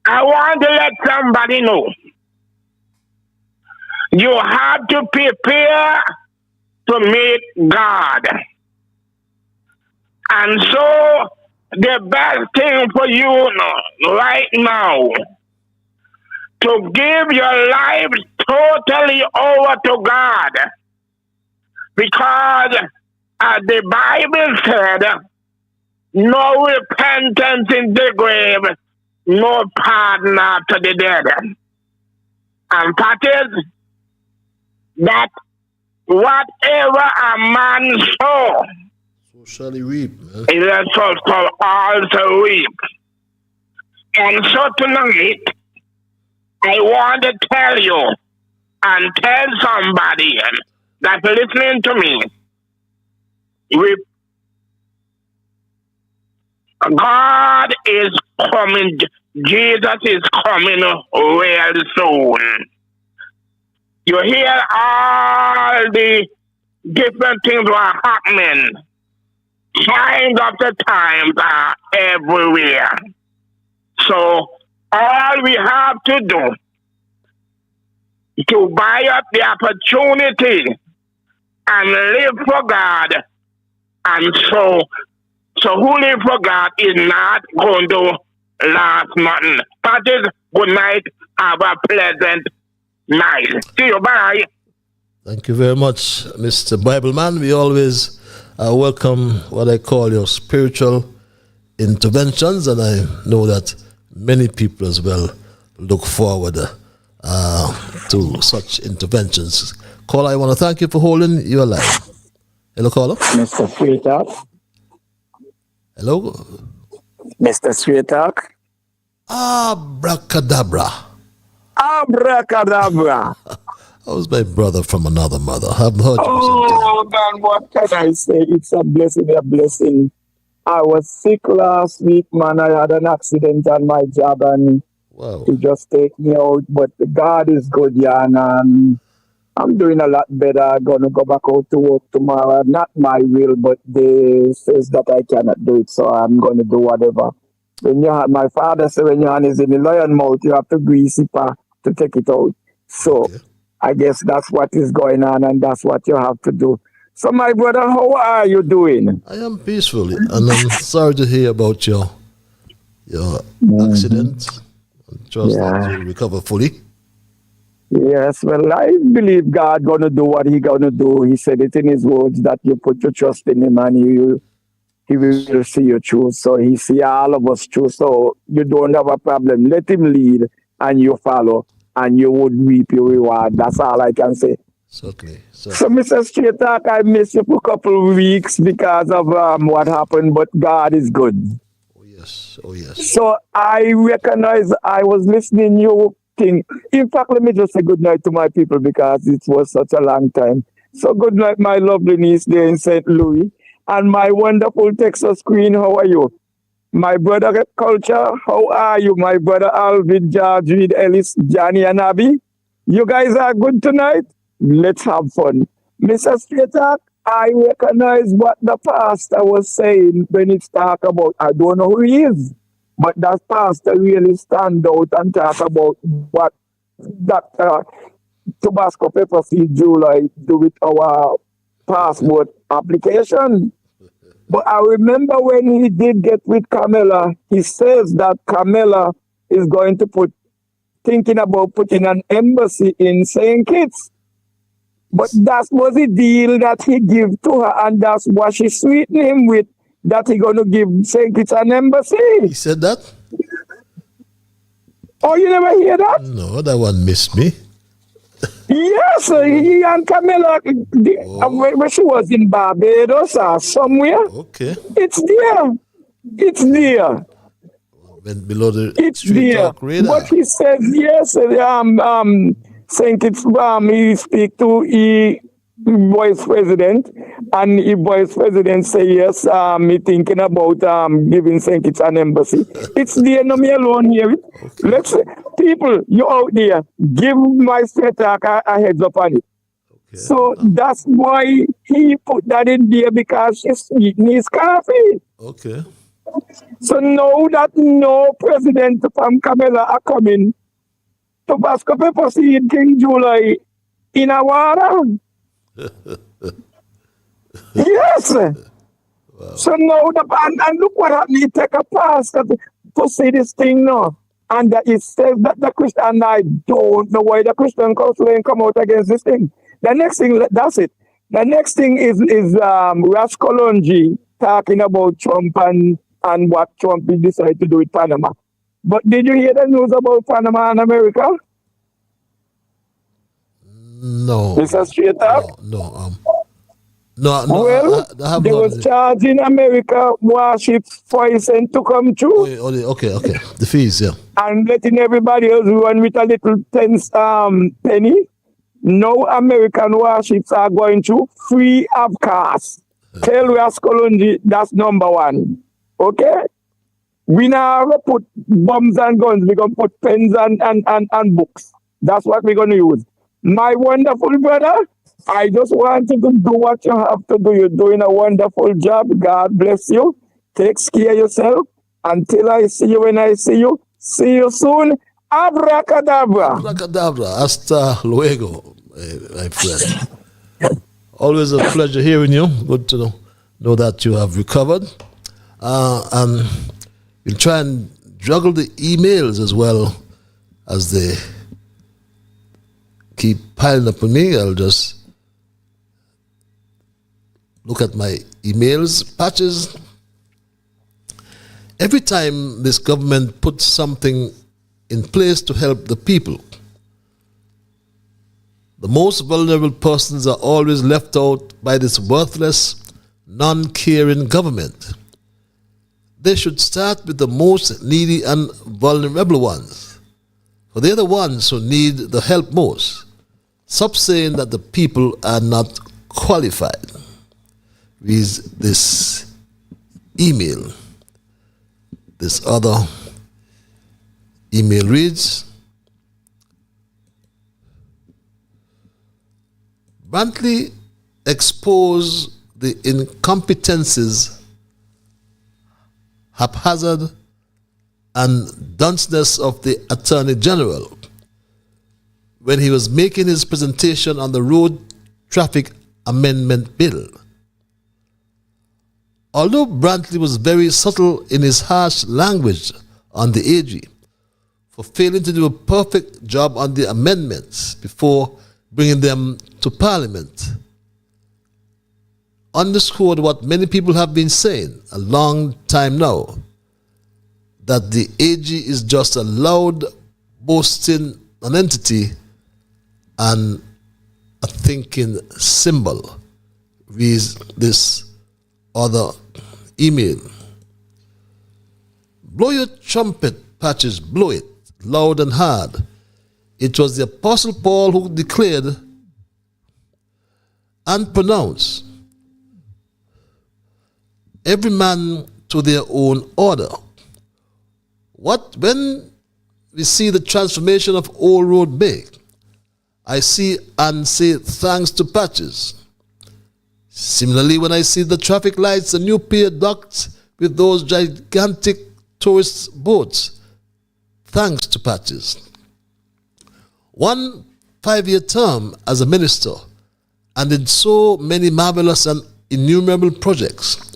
I want to let somebody know, you have to prepare to meet God. And so, the best thing for you right now, to give your life totally over to God. Because, as the Bible said, no repentance in the grave, no pardon after the dead. And that is that whatever a man sow, So shall he reap, man. he shall also reap. And so tonight, I want to tell you and tell somebody that's listening to me, God is coming. Jesus is coming real soon. You hear all the different things are happening. Signs of the times are everywhere. So all we have to do to buy up the opportunity and live for God. And so who live for God is not going to last nothing. Patties, good night. Have a pleasant night. See you. Bye. Thank you very much, Mr. Bibleman. We always welcome what I call your spiritual interventions, and I know that many people as well look forward to such interventions. Caller, I want to thank you for holding your line. Hello, caller. Mr. Sweetheart. Hello. Mr. Sweetheart. Abracadabra. Abracadabra. How's my brother from another mother? I haven't heard you for some time. Oh, man, what can I say? It's a blessing, a blessing. I was sick last week, man. I had an accident on my job, and he just take me out. But God is good, yeah, and I'm doing a lot better. I'm going to go back out to work tomorrow. Not my will, but they says that I cannot do it, so I'm going to do whatever. When my father said when your hand is in the lion mouth, you have to grease it to take it out. So I guess that's what is going on, and that's what you have to do. So, my brother, how are you doing? I am peaceful, and I'm sorry to hear about your accident. I trust that you'll recover fully. Yes, well, I believe God gonna do what He gonna do. He said it in His words that you put your trust in Him, and He will see you through. So He see all of us through. So you don't have a problem. Let Him lead, and you follow, and you would reap your reward. That's all I can say. Certainly. So, Mr. Straight Talk, I missed you for a couple of weeks because of what happened, but God is good. Oh, yes. So I recognize I was listening to your thing. In fact, let me just say good night to my people because it was such a long time. So good night, my lovely niece there in St. Louis. And my wonderful Texas Queen, how are you? My brother Culture, how are you? My brother Alvin, George, Reed, Ellis, Johnny, and Abby. You guys are good tonight? Let's have fun. Mr. Stratak, I recognize what the pastor was saying when it's talk about, I don't know who he is, but that pastor really stand out and talk about what Dr. Tabasco Pepper Seed July do with our passport application. But I remember when he did get with Camilla, he says that Camilla is going to thinking about putting an embassy in St. Kitts. But that was the deal that he gave to her, and that's what she sweetened him with, that he going to give St. Kitts an embassy. He said that? Oh, you never hear that? No, that one missed me. Yes, he and Camilla, when she was in Barbados or somewhere. Okay. It's there. It's there. Went below the it's Street there. Talk radar. But he said, yes, St. Kitts, he speak to the vice president, and the vice president say yes, he thinking about giving St. Kitts an embassy. It's there, no me alone here. Okay. Let's people, you out there, give my Straight Talk a heads up on it. Okay. So that's why he put that in there, because she's sweetening his coffee. Okay. So now that no president from Camilla are coming, Tabasco Pepper Seed King July in a water. Yes. Wow. So now and look what happened. He take a pass to see this thing now. And it says that the Christian, and I don't know why the Christian Council ain't come out against this thing. The next thing, that's it. The next thing is Ras Kolonji talking about Trump and what Trump will decide to do with Panama. But did you hear the news about Panama and America? No. Mr. Straight Talk? No. Well, I they was charging America warships for a cent to come through. Okay. The fees, yeah. And letting everybody else run with a little penny. No American warships are going through free of cost. Tell we are Skolonji, that's number one. Okay? We now put bombs and guns, we're going to put pens and books. That's what we're going to use. My wonderful brother, I just want you to do what you have to do. You're doing a wonderful job. God bless you. Take care of yourself. Until I see you when I see you soon. Abracadabra. Abracadabra. Hasta luego, my friend. Always a pleasure hearing you. Good to know that you have recovered. And we'll try and juggle the emails as well as they keep piling up on me. I'll just look at my emails, patches. Every time this government puts something in place to help the people, the most vulnerable persons are always left out by this worthless, non-caring government. They should start with the most needy and vulnerable ones, for they're the ones who need the help most. Stop saying that the people are not qualified. Reads this email. This other email reads, Brantley exposed the incompetences, haphazard, and dunceness of the Attorney General when he was making his presentation on the Road Traffic Amendment Bill. Although Brantley was very subtle in his harsh language on the AG for failing to do a perfect job on the amendments before bringing them to Parliament, underscored what many people have been saying a long time now, that the AG is just a loud, boasting nonentity and a thinking symbol. Reads this other email. Blow your trumpet, Patches, blow it, loud and hard. It was the Apostle Paul who declared and pronounced, every man to their own order. When we see the transformation of Old Road Bay, I see and say thanks to Patches. Similarly, when I see the traffic lights, the new pier ducts with those gigantic tourist boats, thanks to Patches. 1 5-year term as a minister, and in so many marvelous and innumerable projects.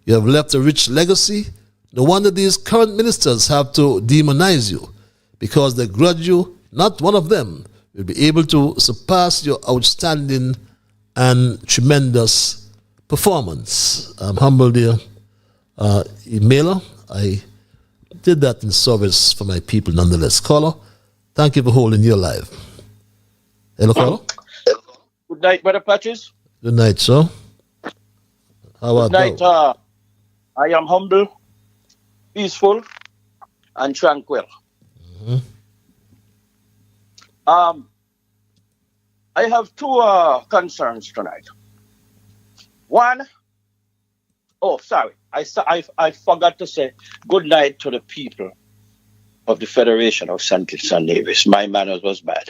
You have left a rich legacy. No wonder these current ministers have to demonize you, because they grudge you. Not one of them will be able to surpass your outstanding and tremendous performance. I'm humbled, dear emailer. I did that in service for my people nonetheless. Caller, thank you for holding your live. Hello, caller. Good night, Brother Patches. Good night, sir. How about Good night. I am humble, peaceful, and tranquil. Mm-hmm. I have two concerns tonight. One, I forgot to say good night to the people of the Federation of St. Kitts and Nevis. My manners was bad.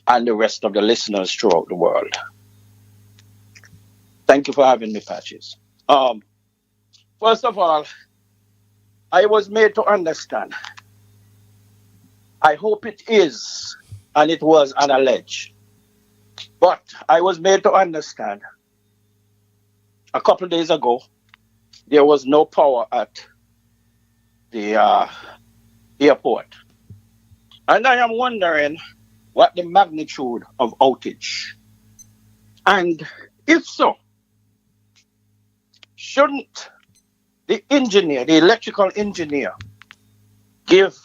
And the rest of the listeners throughout the world. Thank you for having me, Patches. First of all, I was made to understand. I hope it is, and it was an allege. But I was made to understand a couple of days ago, there was no power at the airport. And I am wondering what the magnitude of outage. And if so, shouldn't the engineer, the electrical engineer, give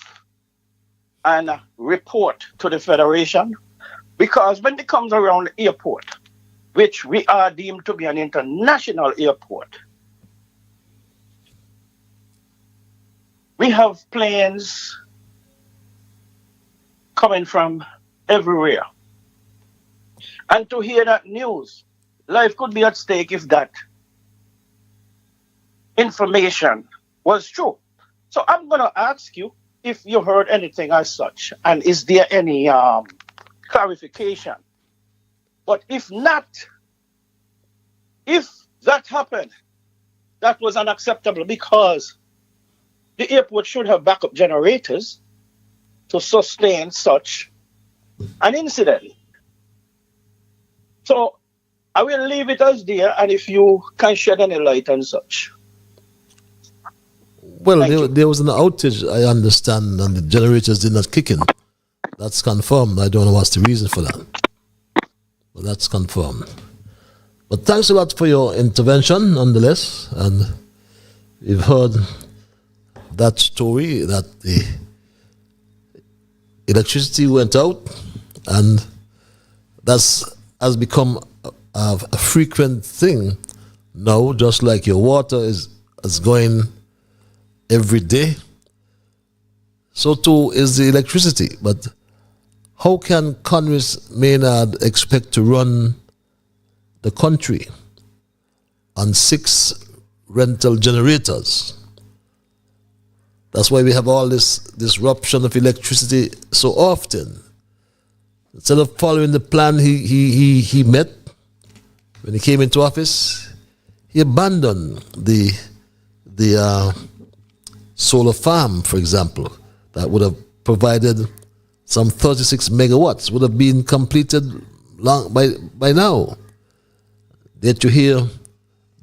an report to the Federation? Because when it comes around the airport, which we are deemed to be an international airport, we have planes coming from everywhere. And to hear that news, life could be at stake if that information was true. So I'm going to ask you if you heard anything as such, and is there any clarification? But if not, if that happened, that was unacceptable because the airport should have backup generators to sustain such an incident. So I will leave it as there, and if you can shed any light on such. Well, there was an outage, I understand, and the generators did not kick in. That's confirmed. I don't know what's the reason for that. But that's confirmed. But thanks a lot for your intervention, nonetheless. And we've heard that story that the electricity went out, and has become a frequent thing now, just like your water is going every day. So too is the electricity. But how can Congress Maynard expect to run the country on 6 rental generators? That's why we have all this disruption of electricity so often. Instead of following the plan he met when he came into office, he abandoned the solar farm, for example, that would have provided some 36 megawatts, would have been completed long by now. Yet you hear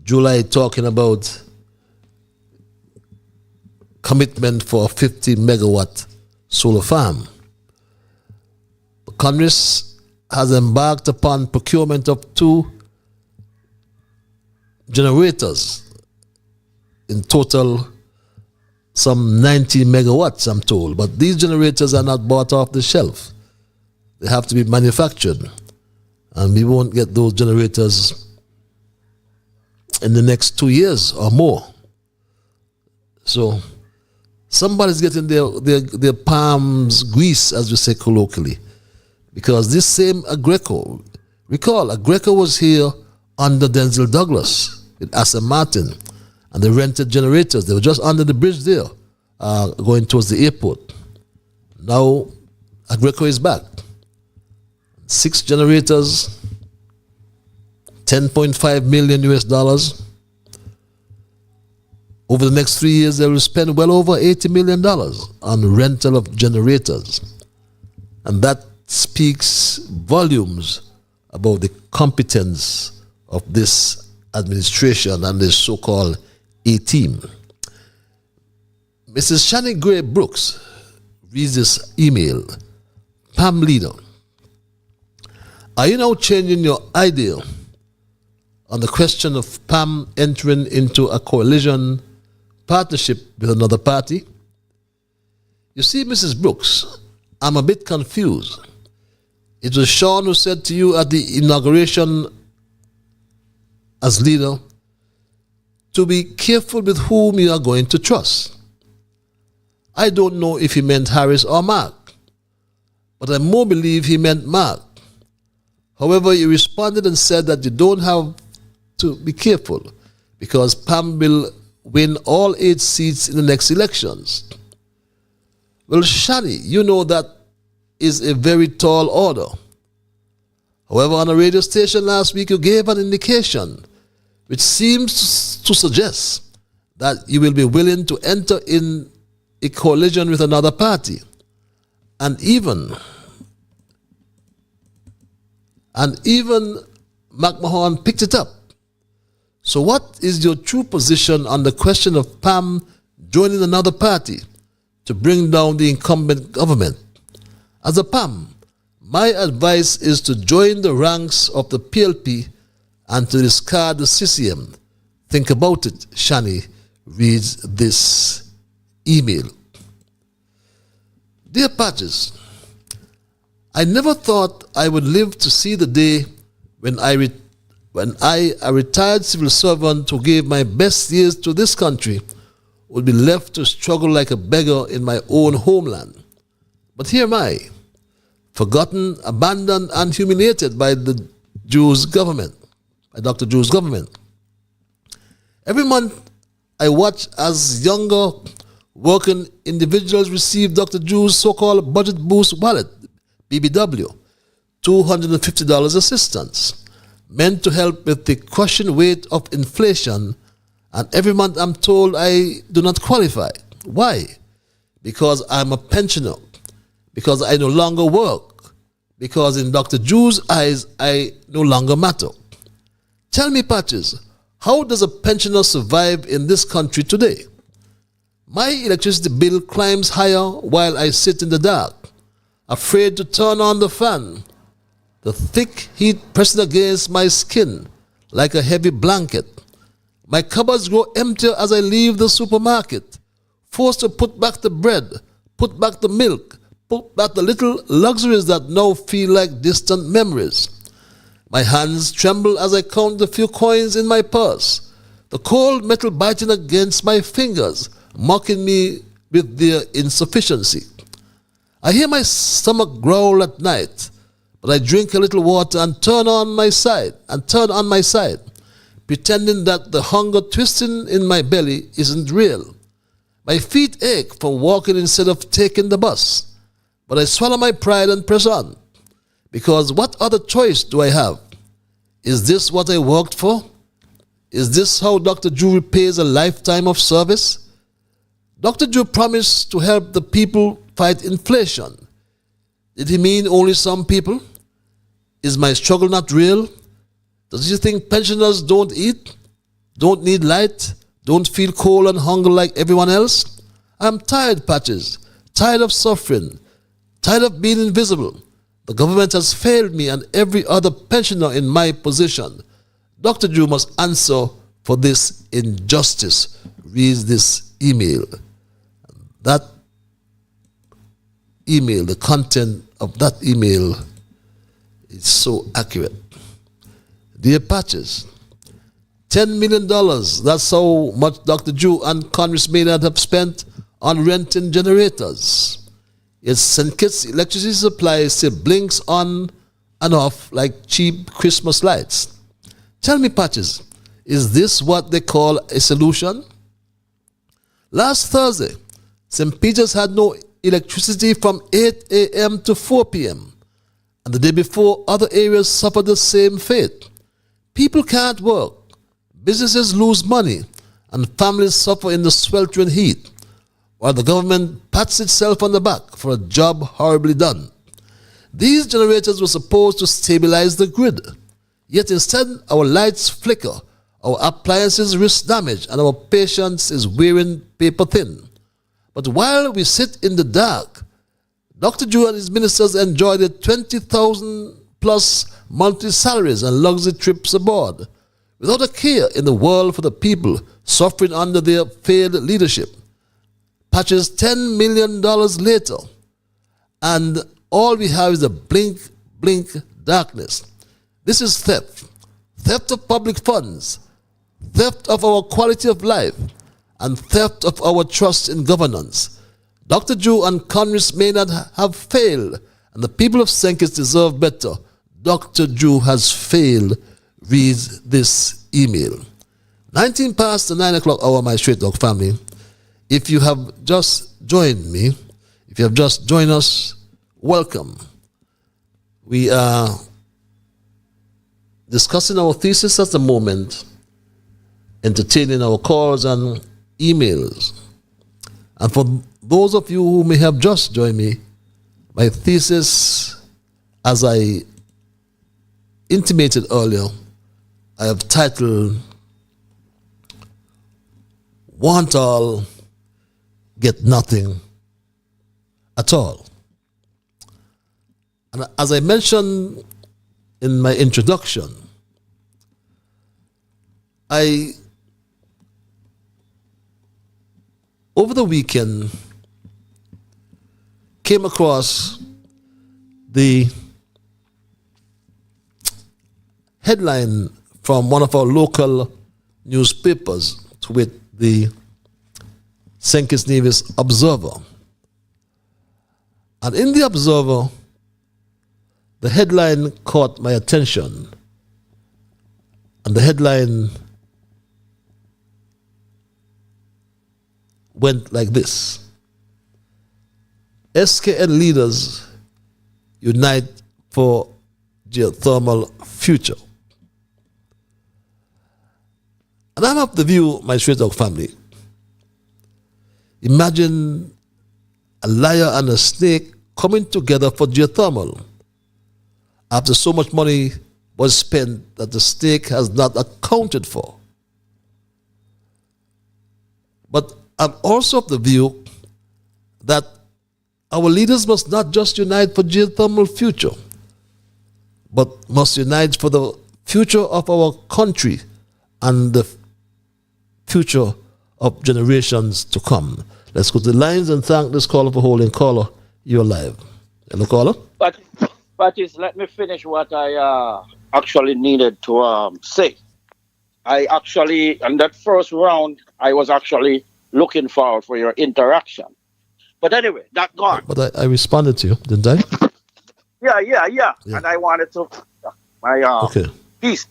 July talking about commitment for a 50 megawatt solar farm. Congress has embarked upon procurement of 2 generators, in total some 90 megawatts, I'm told. But these generators are not bought off the shelf. They have to be manufactured. And we won't get those generators in the next 2 years or more. So somebody's getting their palms greased, as we say colloquially. Because this same Agreco, recall, Agreco was here under Denzel Douglas with Asa Martin, and they rented generators. They were just under the bridge there, going towards the airport. Now, Agreco is back. 6 generators, $10.5 million US. Over the next 3 years, they will spend well over $80 million on rental of generators. And that speaks volumes about the competence of this administration and this so-called A-team. Mrs. Shani Gray Brooks reads this email. PAM leader, are you now changing your idea on the question of PAM entering into a coalition partnership with another party? You see, Mrs. Brooks, I'm a bit confused. It was Sean who said to you at the inauguration as leader to be careful with whom you are going to trust. I don't know if he meant Harris or Mark, but I more believe he meant Mark. However, you responded and said that you don't have to be careful because PAM will win all 8 seats in the next elections. Well, Shani, you know that is a very tall order. However, on a radio station last week, you gave an indication which seems to suggest that you will be willing to enter in a coalition with another party. And even McMahon picked it up. So what is your true position on the question of PAM joining another party to bring down the incumbent government? As a PAM, my advice is to join the ranks of the PLP and to discard the CCM. Think about it, Shani reads this email. Dear Patches, I never thought I would live to see the day when I, a retired civil servant who gave my best years to this country, would be left to struggle like a beggar in my own homeland. But here am I, forgotten, abandoned, and humiliated by the Jews' government, by Dr. Drew's government. Every month, I watch as younger working individuals receive Dr. Drew's so-called budget boost wallet, BBW, $250 assistance, meant to help with the crushing weight of inflation, and every month I'm told I do not qualify. Why? Because I'm a pensioner, because I no longer work, because in Dr. Drew's eyes I no longer matter. Tell me, Patches, how does a pensioner survive in this country today? My electricity bill climbs higher while I sit in the dark, afraid to turn on the fan. The thick heat pressing against my skin like a heavy blanket. My cupboards grow emptier as I leave the supermarket, forced to put back the bread, put back the milk, put back the little luxuries that now feel like distant memories. My hands tremble as I count the few coins in my purse, the cold metal biting against my fingers, mocking me with their insufficiency. I hear my stomach growl at night, but I drink a little water and turn on my side, pretending that the hunger twisting in my belly isn't real. My feet ache from walking instead of taking the bus, but I swallow my pride and press on, because what other choice do I have? Is this what I worked for? Is this how Dr. Drew repays a lifetime of service? Dr. Drew promised to help the people fight inflation. Did he mean only some people? Is my struggle not real? Does he think pensioners don't eat, don't need light, don't feel cold and hunger like everyone else? I'm tired, Patches, tired of suffering, tired of being invisible. The government has failed me and every other pensioner in my position. Dr. Drew must answer for this injustice. Reads this email. That email, the content of that email is so accurate. Dear Patches, $10 million, that's how much Dr. Drew and Congress Maynard have spent on renting generators. Yet St. Kitts electricity supply still blinks on and off like cheap Christmas lights. Tell me, Patches, is this what they call a solution? Last Thursday, St. Peter's had no electricity from 8 a.m. to 4 p.m. And the day before, other areas suffered the same fate. People can't work, businesses lose money, and families suffer in the sweltering heat, while the government pats itself on the back for a job horribly done. These generators were supposed to stabilize the grid, yet instead our lights flicker, our appliances risk damage, and our patience is wearing paper thin. But while we sit in the dark, Dr. Drew and his ministers enjoy their 20,000 plus monthly salaries and luxury trips aboard, without a care in the world for the people suffering under their failed leadership. Patches $10 million later, and all we have is a blink, blink darkness. This is theft. Theft of public funds, theft of our quality of life, and theft of our trust in governance. Dr. Drew and Congress Maynard have failed, and the people of St. Kitts deserve better. Dr. Drew has failed. Reads this email. 19 past the 9 o'clock hour, my Straight Dog family. If you have just joined me, if you have just joined us, welcome. We are discussing our thesis at the moment, entertaining our calls and emails. And for those of you who may have just joined me, my thesis, as I intimated earlier, I have titled Want All, Get Nothing at All. And as I mentioned in my introduction, over the weekend came across the headline from one of our local newspapers, with the St. Kitts Nevis Observer. And in the Observer, the headline caught my attention. And the headline went like this: SKN leaders unite for geothermal future. And I'm of the view, my Straight Talk family, imagine a liar and a snake coming together for geothermal after so much money was spent that the snake has not accounted for. But I'm also of the view that our leaders must not just unite for geothermal future, but must unite for the future of our country and the future of generations to come. Let's go to the lines and thank this caller for holding. Caller, you're live. Hello, caller. But let me finish what I actually needed to say. I actually, in that first round, I was actually looking forward for your interaction. But anyway, that gone. But I responded to you, didn't I? Yeah. And I wanted to my piece.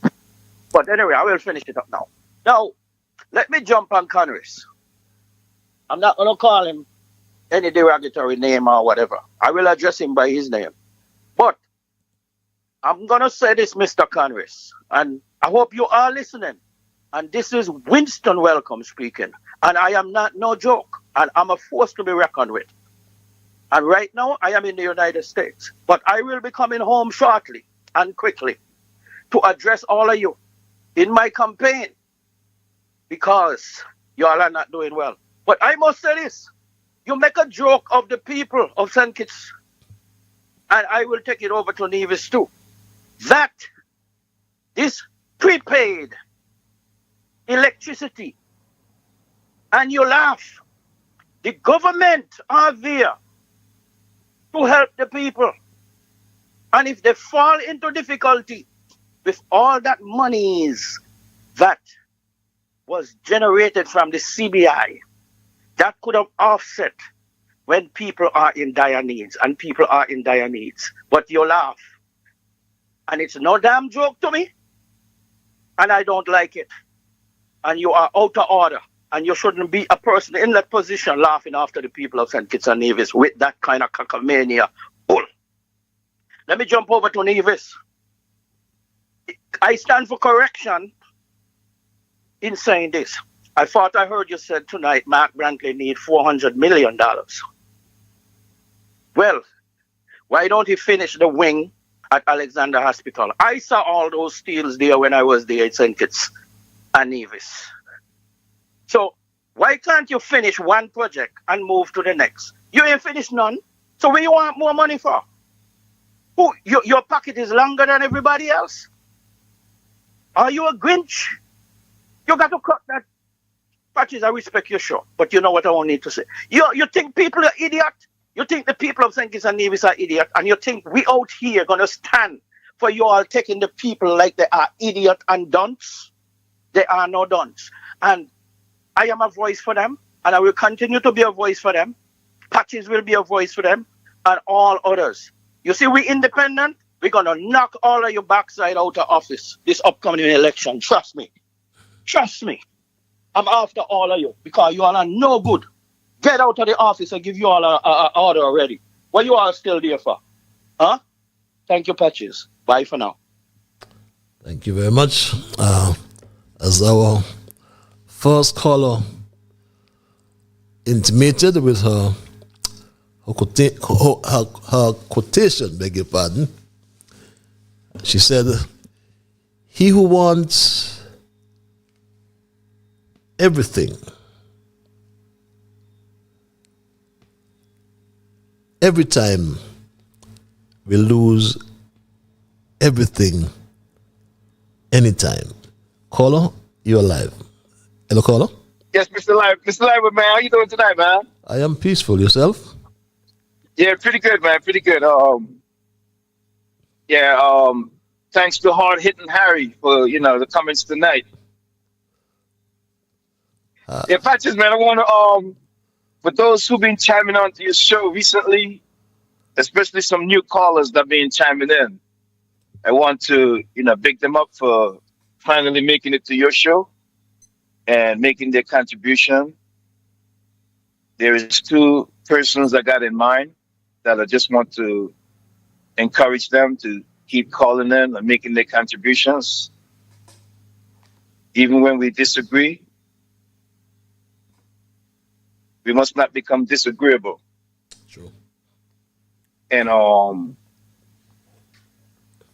But anyway, I will finish it up now. Now, let me jump on Congress. I'm not going to call him any derogatory name or whatever. I will address him by his name. But I'm going to say this, Mr. Congress, and I hope you are listening. And this is Winston Welcome speaking. And I am not no joke. And I'm a force to be reckoned with. And right now, I am in the United States. But I will be coming home shortly and quickly to address all of you in my campaign, because you all are not doing well. But I must say this. You make a joke of the people of St. Kitts, and I will take it over to Nevis too, that this prepaid electricity, and you laugh. The government are there to help the people. And if they fall into difficulty with all that monies that was generated from the CBI, that could have offset when people are in dire needs, and people are in dire needs. But you laugh. And it's no damn joke to me. And I don't like it. And you are out of order. And you shouldn't be a person in that position laughing after the people of St. Kitts and Nevis with that kind of cacamania bull. Let me jump over to Nevis. I stand for correction in saying this. I thought I heard you said tonight Mark Brantley need $400 million. Well, why don't he finish the wing at Alexander Hospital? I saw all those steels there when I was there at St. Kitts and Nevis. So why can't you finish one project and move to the next? You ain't finished none. So where you want more money for? Who, your pocket is longer than everybody else? Are you a Grinch? You got to cut that. Patches, I respect your show, but you know what I won't need to say. You think people are idiot? You think the people of St. Kitts and Nevis are idiot? And you think we out here going to stand for you all taking the people like they are idiot and dunce? They are no dunce. And I am a voice for them, and I will continue to be a voice for them. Patches will be a voice for them, and all others. You see, we independent, we're going to knock all of your backside out of office this upcoming election. Trust me. Trust me. I'm after all of you, because you all are no good. Get out of the office and give you all an order already. What you all still there for? Huh? Thank you, Patches. Bye for now. Thank you very much. As our first caller intimated with her quotation, beg your pardon, she said, he who wants everything, every time will lose everything anytime. Caller, you're alive. Hello, caller. Yes, Mr. Liburd, man. How you doing tonight, man? I am peaceful. Yourself? Yeah, pretty good, man. Pretty good. Thanks to hard hitting Harry for the comments tonight. Patches, man. I want to for those who've been chiming on to your show recently, especially some new callers that been chiming in. I want to, big them up for finally making it to your show and making their contribution. There is two persons I got in mind that I just want to encourage them to keep calling in and making their contributions. Even when we disagree, we must not become disagreeable. True. And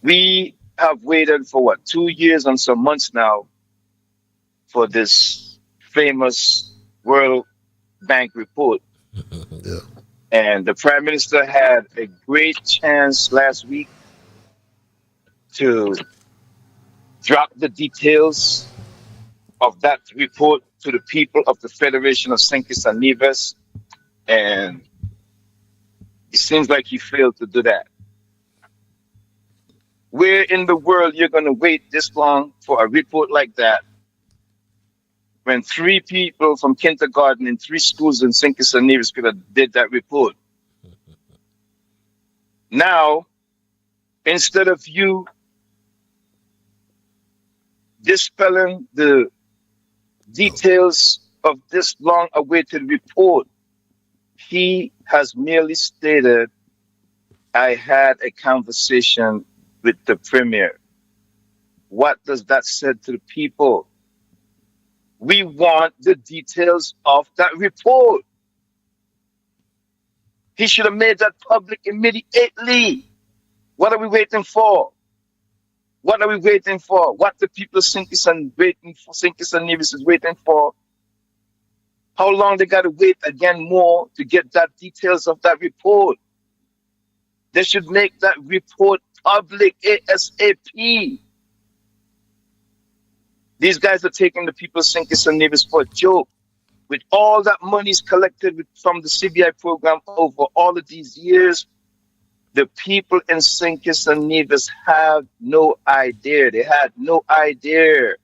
we have waited for 2 years and some months now for this famous World Bank report. Yeah. And the Prime Minister had a great chance last week to drop the details of that report to the people of the Federation of St. Kitts and Nevis, and it seems like he failed to do that. Where in the world you're going to wait this long for a report like that when 3 people from kindergarten in 3 schools in St. Kitts and Nevis could have did that report? Now, instead of you dispelling the details of this long-awaited report, he has merely stated, I had a conversation with the Premier. What does that say to the people? We want the details of that report. He should have made that public immediately. What are we waiting for? What are we waiting for? What the people of St. Kitts and Nevis is waiting for? How long they got to wait again more to get that details of that report? They should make that report public ASAP. These guys are taking the people of St. Kitts and Nevis for a joke. With all that money's collected from the CBI program over all of these years, the people in St. Kitts and Nevis have no idea. They had no idea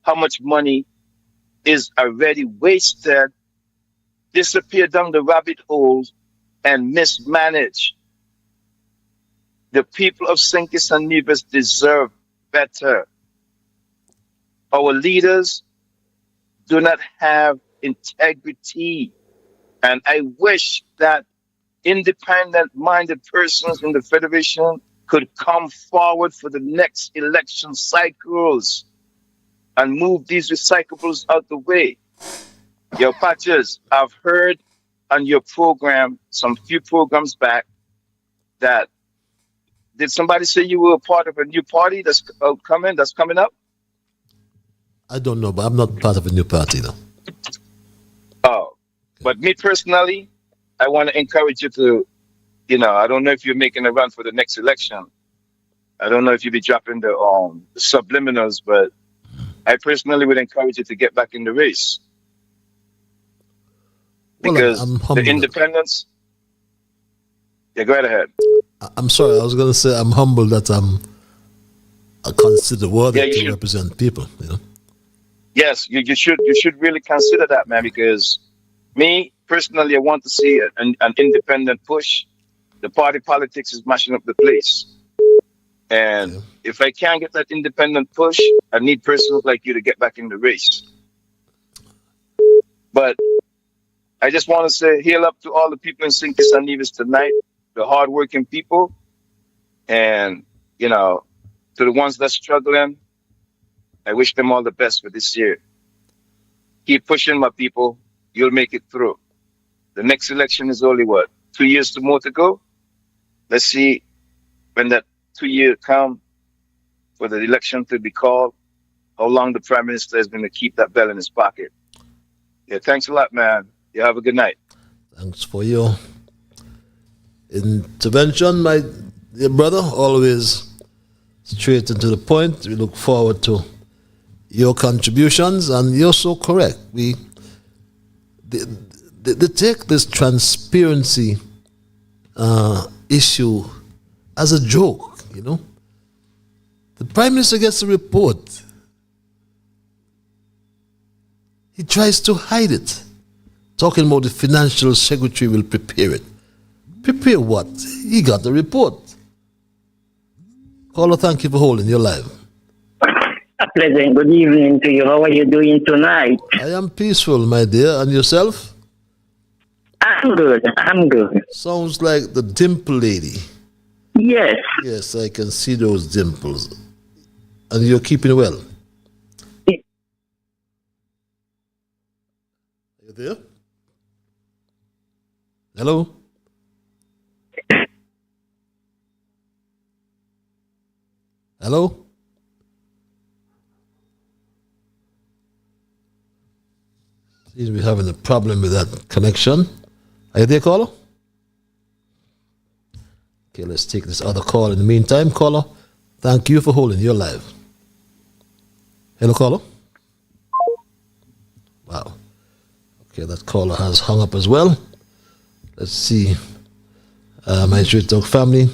how much money is already wasted, disappeared down the rabbit holes, and mismanaged. The people of St. Kitts and Nevis deserve better. Our leaders do not have integrity. And I wish that independent-minded persons in the Federation could come forward for the next election cycles and move these recyclables out the way. Your patches, I've heard on your program, some few programs back, that did somebody say you were a part of a new party that's coming up? I don't know, but I'm not part of a new party, though. Oh, but me personally, I want to encourage you to, I don't know if you're making a run for the next election. I don't know if you'll be dropping the subliminals, but I personally would encourage you to get back in the race. Because the independents, yeah, go right ahead. I'm sorry, I was going to say I'm humble that I consider worthy to represent people, Yes, you should really consider that, man, because me, personally, I want to see an independent push. The party politics is mashing up the place. And if I can't get that independent push, I need persons like you to get back in the race. But I just want to say, hail up to all the people in St. Kitts and Nevis tonight, the hardworking people, and, to the ones that's struggling, I wish them all the best for this year. Keep pushing, my people. You'll make it through. The next election is only 2 years more to go? Let's see when that 2 year come for the election to be called, how long the Prime Minister is going to keep that bell in his pocket. Yeah, thanks a lot, man. You have a good night. Thanks for your intervention, my dear brother. Always straight and to the point. We look forward to your contributions, and you're so correct. They take this transparency issue as a joke, The Prime Minister gets a report. He tries to hide it, talking about the financial secretary will prepare it. Prepare what? He got the report. Caller, thank you for holding your live. A pleasant good evening to you. How are you doing tonight? I am peaceful, my dear. And yourself? I'm good. I'm good. Sounds like the dimple lady. Yes. Yes, I can see those dimples. And you're keeping well. Are you there? Hello? Hello? Seems we're having a problem with that connection. Are you there, caller? Okay, let's take this other call in the meantime. Caller, thank you for holding your live. Hello, caller? Wow. Okay, that caller has hung up as well. Let's see. My Street Talk family.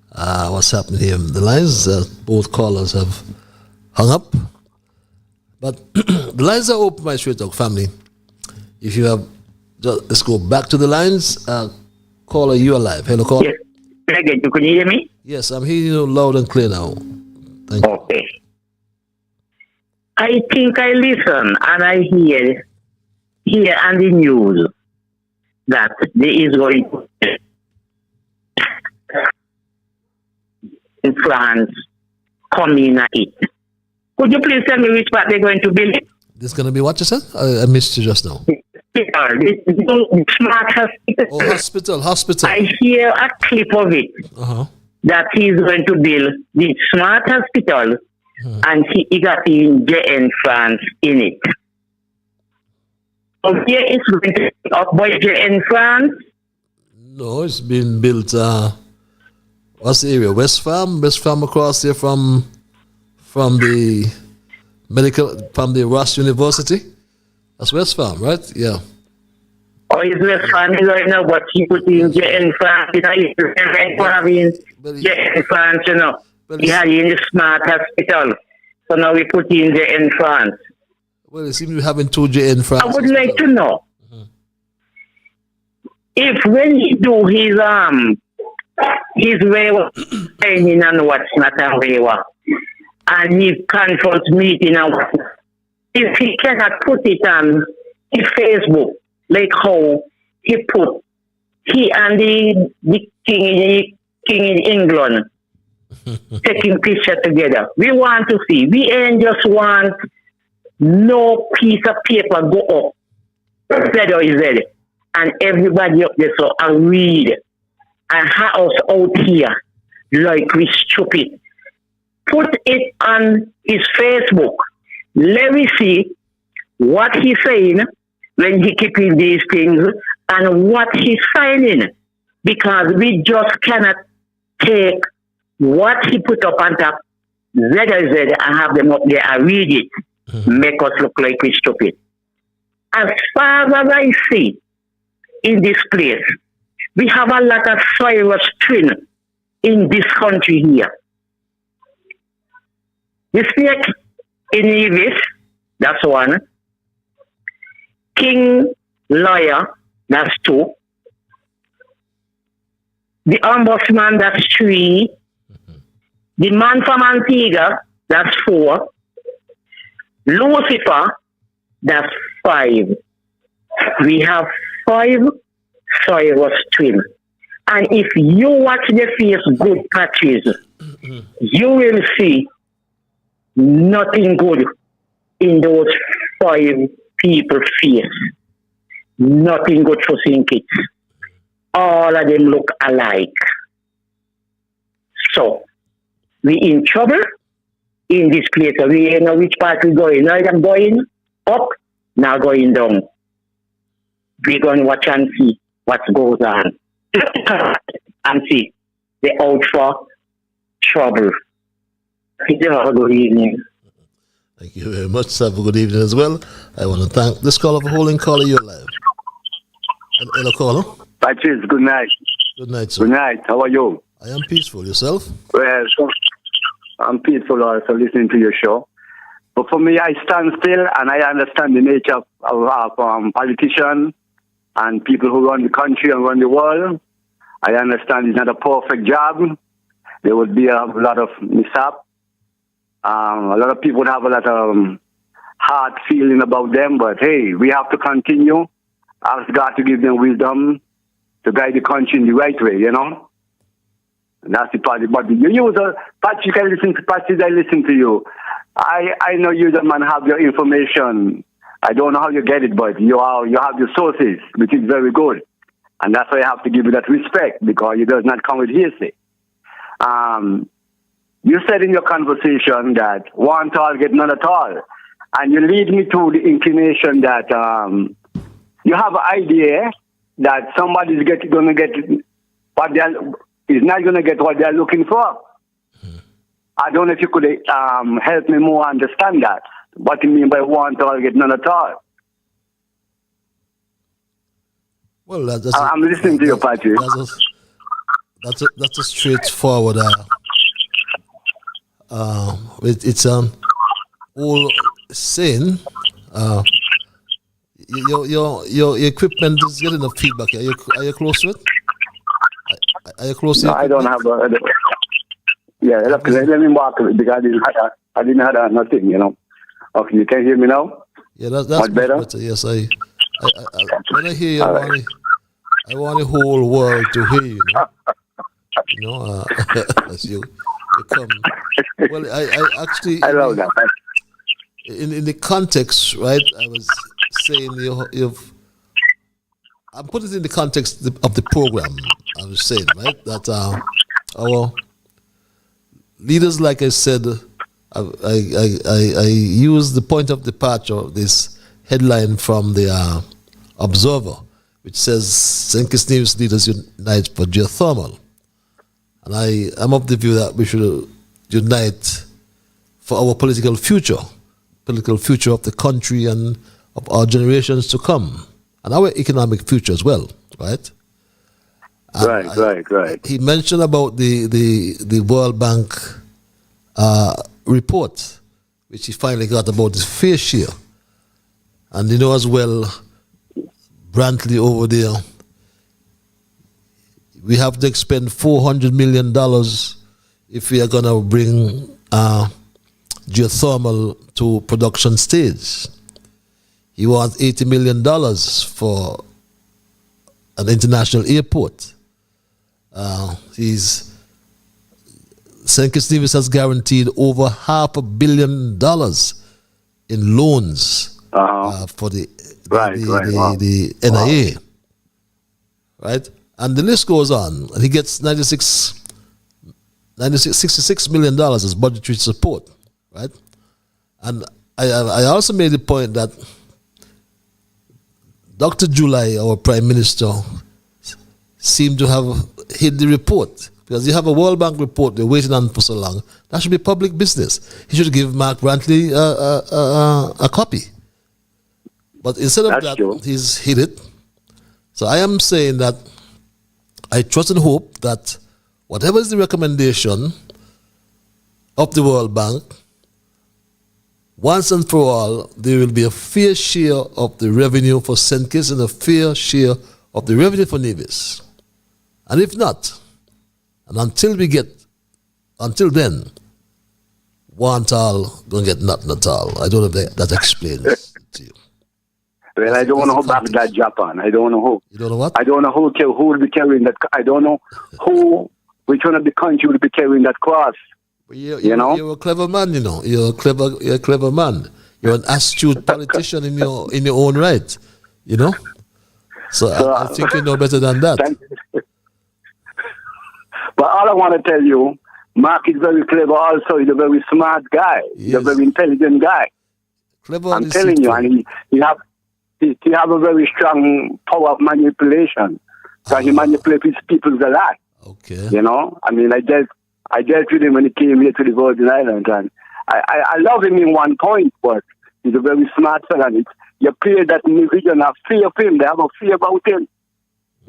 What's happening here? The lines, both callers have hung up. But the lines are open, my Street Talk family. If you have, let's go back to the lines. Caller, you are live. Hello, caller. Yes. Can you hear me? Yes, I'm hearing you loud and clear now. Thank you. Okay. I think I listen and I hear on the news that there is going to be in France coming at it. Could you please tell me which part they're going to build it? This is going to be what you said? I missed you just now. Smart hospital. Oh, hospital. I hear a clip of it that he's going to build the smart hospital and he got the JN France in it. So here it's going to be up by JN France? No, it's been built, what's the area? West Farm across there from the from the Ross University. That's West Farm, right? Yeah. Oh, it's West Farm right now, but he put in JN France, you know, JN France, you know. He had in the smart hospital. So now we put in JN France. Well, it seems we're having two JN France. I would like to know if when he do his way of training and what's not a way of, and he conference meeting and whatnot, if he cannot put it on his Facebook, like how he and the king in England taking picture together. We want to see. We ain't just want no piece of paper go up, Z or Z, and everybody up there so I read and house out here like we stupid. Put it on his Facebook. Let me see what he's saying when he keeping these things and what he's signing. Because we just cannot take what he put up on top, Z and have them up there and read it. Make us look like we stupid. As far as I see in this place, we have a lot of Cyrus twin in this country here. The snake in Nevis, that's one. King Lawyer, that's two. The ombudsman, that's three. The man from Antigua, that's four. Lucifer, that's five. We have 5 Cyrus twins. And if you watch the face good patches, you will see nothing good in those 5 people face. Nothing good for seeing kids. All of them look alike. So, we in trouble in this place. We don't know which part we're going. Now I'm going up, now going down. We're going to watch and see what goes on. And see the out for trouble. Have a good evening. Thank you very much. Have a good evening as well. I want to thank this caller for holding. Caller, you're live. Hello, caller. Patrice, good night. Good night, sir. Good night. How are you? I am peaceful. Yourself? Well, I'm peaceful also listening to your show. But for me, I stand still and I understand the nature of politicians and people who run the country and run the world. I understand it's not a perfect job. There would be a lot of mishap. A lot of people would have a lot of hard feeling about them, but hey, we have to continue. Ask God to give them wisdom to guide the country in the right way, you know? And that's the part. But you use Patrick, I listen to Patrick, I listen to you. I know you, the man, have your information. I don't know how you get it, but you have your sources, which is very good. And that's why I have to give you that respect, because it does not come with hearsay. You said in your conversation that one target, none at all. And you lead me to the inclination that you have an idea that somebody's going to get what is not going to get what they're looking for. I don't know if you could help me more understand that. What do you mean by one target, none at all? Well, I'm listening to you, Patrick. That's a straightforward. It's all saying. Your equipment is getting a feedback. Are you close to it? Are you close to it? No, I don't have a... Yeah, let me walk because I didn't have nothing, you know. Okay, you can hear me now? Yeah, that's much better. Yes, I when I hear you, I want the whole world to hear you. You know, as you come. Well, I actually... I love that. In the context, right, I was saying I'm putting it in the context of the program. I was saying, right, that our leaders, like I said, I use the point of departure, this headline from the Observer, which says, St. Kitts Nevis leaders unite for geothermal. And I am of the view that we should unite for our political future of the country and of our generations to come, and our economic future as well, right? Right. He mentioned about the World Bank report, which he finally got about his fair share. And you know as well, Brantley over there, we have to expend $400 million if we are going to bring geothermal to production stage. He wants $80 million for an international airport. St. Kitts Nevis has guaranteed over $500 million in loans for the NIA. Right? And the list goes on. And he gets $66 million as budgetary support. Right? And I also made the point that Dr. July, our Prime Minister, seemed to have hid the report. Because you have a World Bank report they're waiting on for so long. That should be public business. He should give Mark Brantley a copy. But instead of that, he's hid it. So I am saying that I trust and hope that whatever is the recommendation of the World Bank, once and for all, there will be a fair share of the revenue for St. Kitts and a fair share of the revenue for Nevis. And if not, and until then, one all gonna get nothing at all. I don't know if that explains to you. Well, I don't know who back that Japan. I don't know who. You don't know what? I don't know who will be carrying that. I don't know which one of the country will be carrying that cross. You're a clever man, you know. You're a clever man. You're an astute politician in your own right, you know. So I think you know better than that. But all I want to tell you, Mark is very clever. Also, he's a very smart guy. He's a very intelligent guy. Clever. I'm telling you, and he have a very strong power of manipulation. So he manipulates people a lot. Okay. You know, I mean, I dealt with him when he came here to the Virgin Islands, and I love him in one point, but he's a very smart fellow. And you appear that individuals have fear of him. They have a fear about him.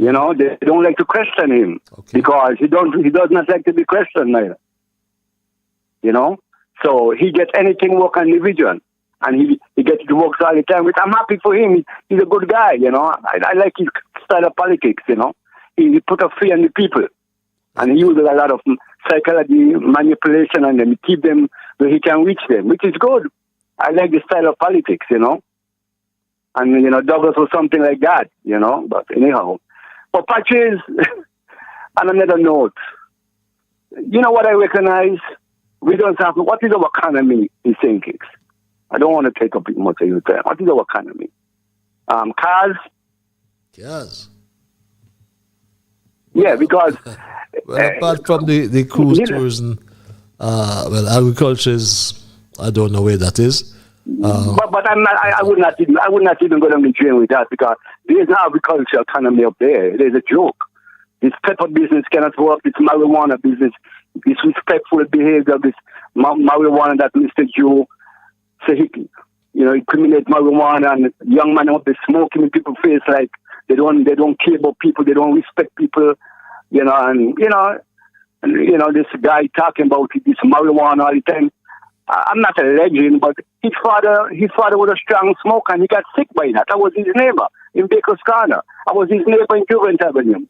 You know, they don't like to question him because he does not like to be questioned either. You know, so he gets anything work on division. And he gets to work all the time, which I'm happy for him. He's a good guy, you know. I like his style of politics, you know. He put a fear in the people. And he uses a lot of psychology, manipulation, and then keep them where he can reach them, which is good. I like the style of politics, you know. And, you know, Douglas was something like that, you know. But anyhow. But Patches, on another note, you know what I recognize? We don't have, what is our economy in St. Kitts? I don't want to take up much of your time. What is our economy? Cars? Cars. Yeah, because... Well, apart from the cruise tours and, agriculture is, I don't know where that is. But I'm not, I would not even go down the drain with that, because there is no agricultural economy up there. It is a joke. This pepper business cannot work. This marijuana business, disrespectful behavior of this marijuana that Mr. Joe say he, you know, incriminate marijuana, and young man up there smoking in people's face like they don't care about people, they don't respect people, you know, and this guy talking about this marijuana all the time. I'm not a legend, but his father was a strong smoker, and he got sick by that. I was his neighbor in Baker's Corner. I was his neighbor in Juvenile Avenue.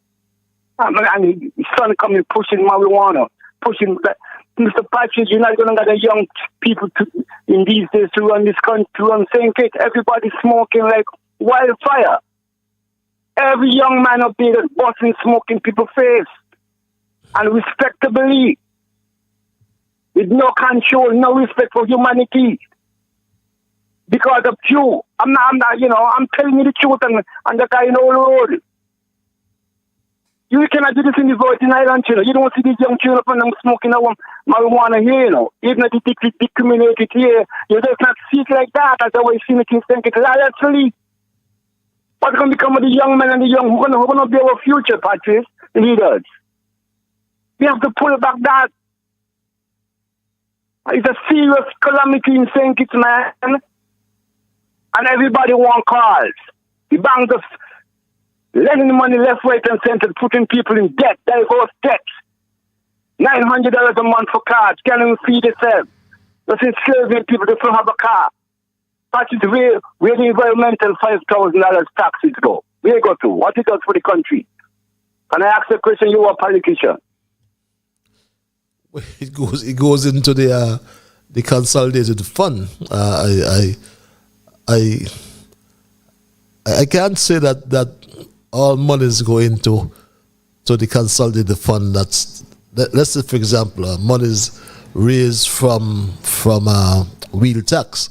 And his son coming pushing marijuana, pushing that. Mr. Patrick, you're not going to get the young people in these days to run this country, to run St. Kitts. Everybody's smoking like wildfire. Every young man up there is busting smoke in people's face. And respectably. With no control, no respect for humanity. Because of you. I'm telling you the truth, and the guy in the road. You cannot do this in the Virgin Islands, you know. You don't see these young children from them smoking marijuana here, you know. Even if they discriminate it here, you just not see it like that. That's the way you see it in St. Kitts. Actually, what's going to become of the young men and the young? Who's going to be our future, Patrice, the leaders? We have to pull back that. It's a serious calamity in St. Kitts, man. And everybody want cars. The banks are lending money left, right, and center, putting people in debt, divorce debt. $900 a month for cars, can't even feed themselves. Just enslaving people to still have a car. That is where the environmental $5,000 taxes go. Where it go to? What it does for the country? Can I ask a question? You are a politician. It goes into the consolidated fund. I can't say that all money is going to the consolidated fund. Let's say, for example, money is raised from wheel tax.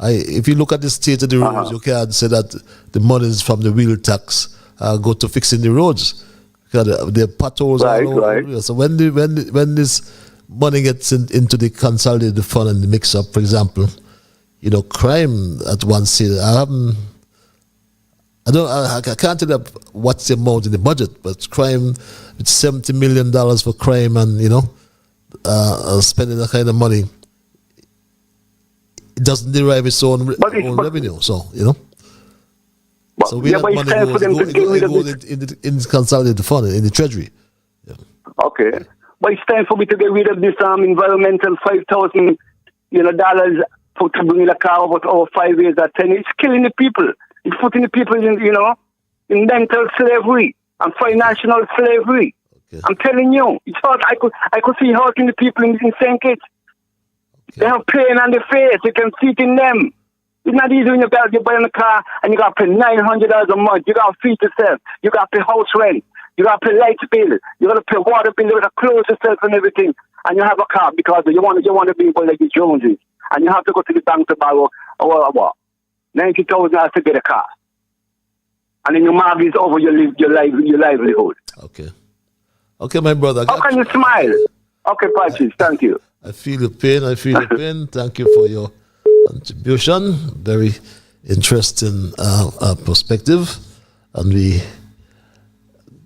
If you look at the state of the roads, you can't say that the money is from the wheel tax go to fixing the roads. The potholes all over. Right. So when this money gets into the consolidated fund and the mix up, for example, you know, crime at one stage. I can't tell you what's the amount in the budget, but crime, it's $70 million for crime, and you know, spending that kind of money, it doesn't derive its own revenue. So you know. So we have money goes in the consolidated fund, in the treasury. Yeah. Okay, but it's time for me to get rid of this environmental $5,000 dollars to bring a car over 5 years or 10 years. It's killing the people. It's putting the people in mental slavery and financial slavery. Okay. I'm telling you, it's hard. I could see hurting the people in St. Kitts. Okay. They have pain on their face. You can see it in them. It's not easy when you're buying a car and you got to pay $900 a month. You got to feed yourself. You got to pay house rent. You got to pay light bill. You got to pay water bill. You got to clothe yourself and everything. And you have a car because you want to be like the Joneses. And you have to go to the bank to borrow $90,000 to get a car. And then your mortgage over your livelihood. Okay, my brother. How can you smile? Okay, Patrice, thank you. I feel your pain. Thank you for your contribution. Very interesting perspective. And we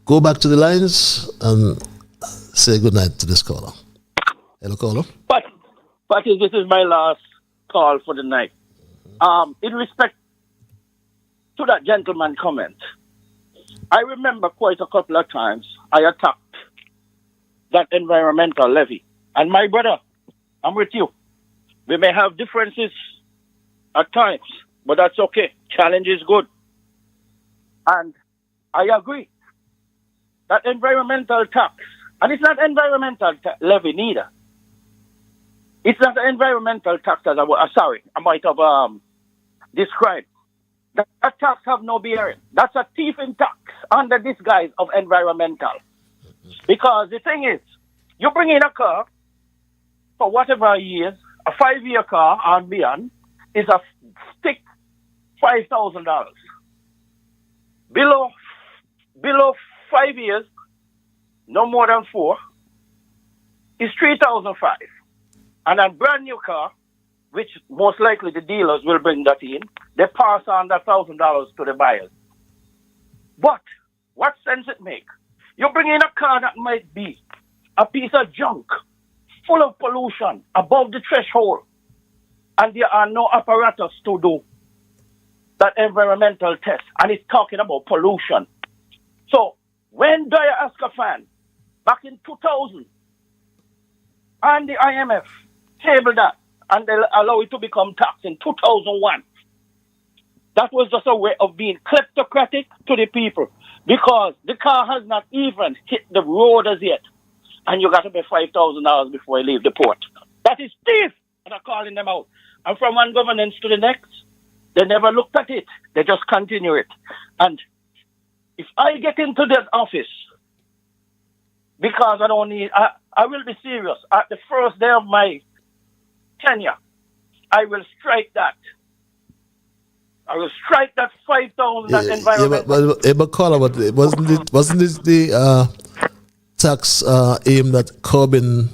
go back to the lines and say good night to this caller. Hello, caller. Patrice, this is my last call for the night. In respect to that gentleman comment, I remember quite a couple of times I attacked that environmental levy. And my brother, I'm with you. We may have differences at times, but that's okay. Challenge is good. And I agree that environmental tax, and it's not environmental levy neither. It's not an environmental tax as I might have described. That tax have no bearing. That's a thieving tax under this guise of environmental. Because the thing is, you bring in a car for whatever years, a 5-year car and beyond is a stick $5,000. Below 5 years, no more than 4, is $3,500. And a brand new car, which most likely the dealers will bring that in, they pass on that $1,000 to the buyers. But what sense it make? You bring in a car that might be a piece of junk, full of pollution, above the threshold, and there are no apparatus to do that environmental test, and it's talking about pollution. So when Dyer Ascafan, back in 2000, and the IMF tabled that, and they allow it to become tax in 2001, that was just a way of being kleptocratic to the people, because the car has not even hit the road as yet, and you got to pay $5,000 before you leave the port. That is thief, and I'm calling them out. And from one governance to the next, they never looked at it. They just continue it. And if I get into that office, because I will be serious. At the first day of my tenure, I will strike that. I will strike that 5,000 that environment. But Carla, wasn't it the tax aimed at curbing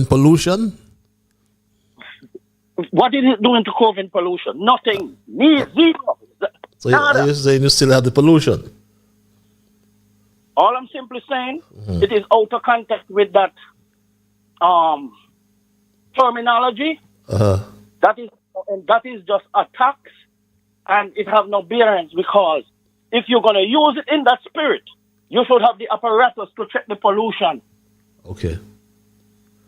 pollution? What is it doing to curbing pollution? Nothing. Zero. So you're saying you still have the pollution? All I'm simply saying, it is out of context with that terminology. That is just a tax, and it have no bearings, because if you're going to use it in that spirit, you should have the apparatus to check the pollution. Okay.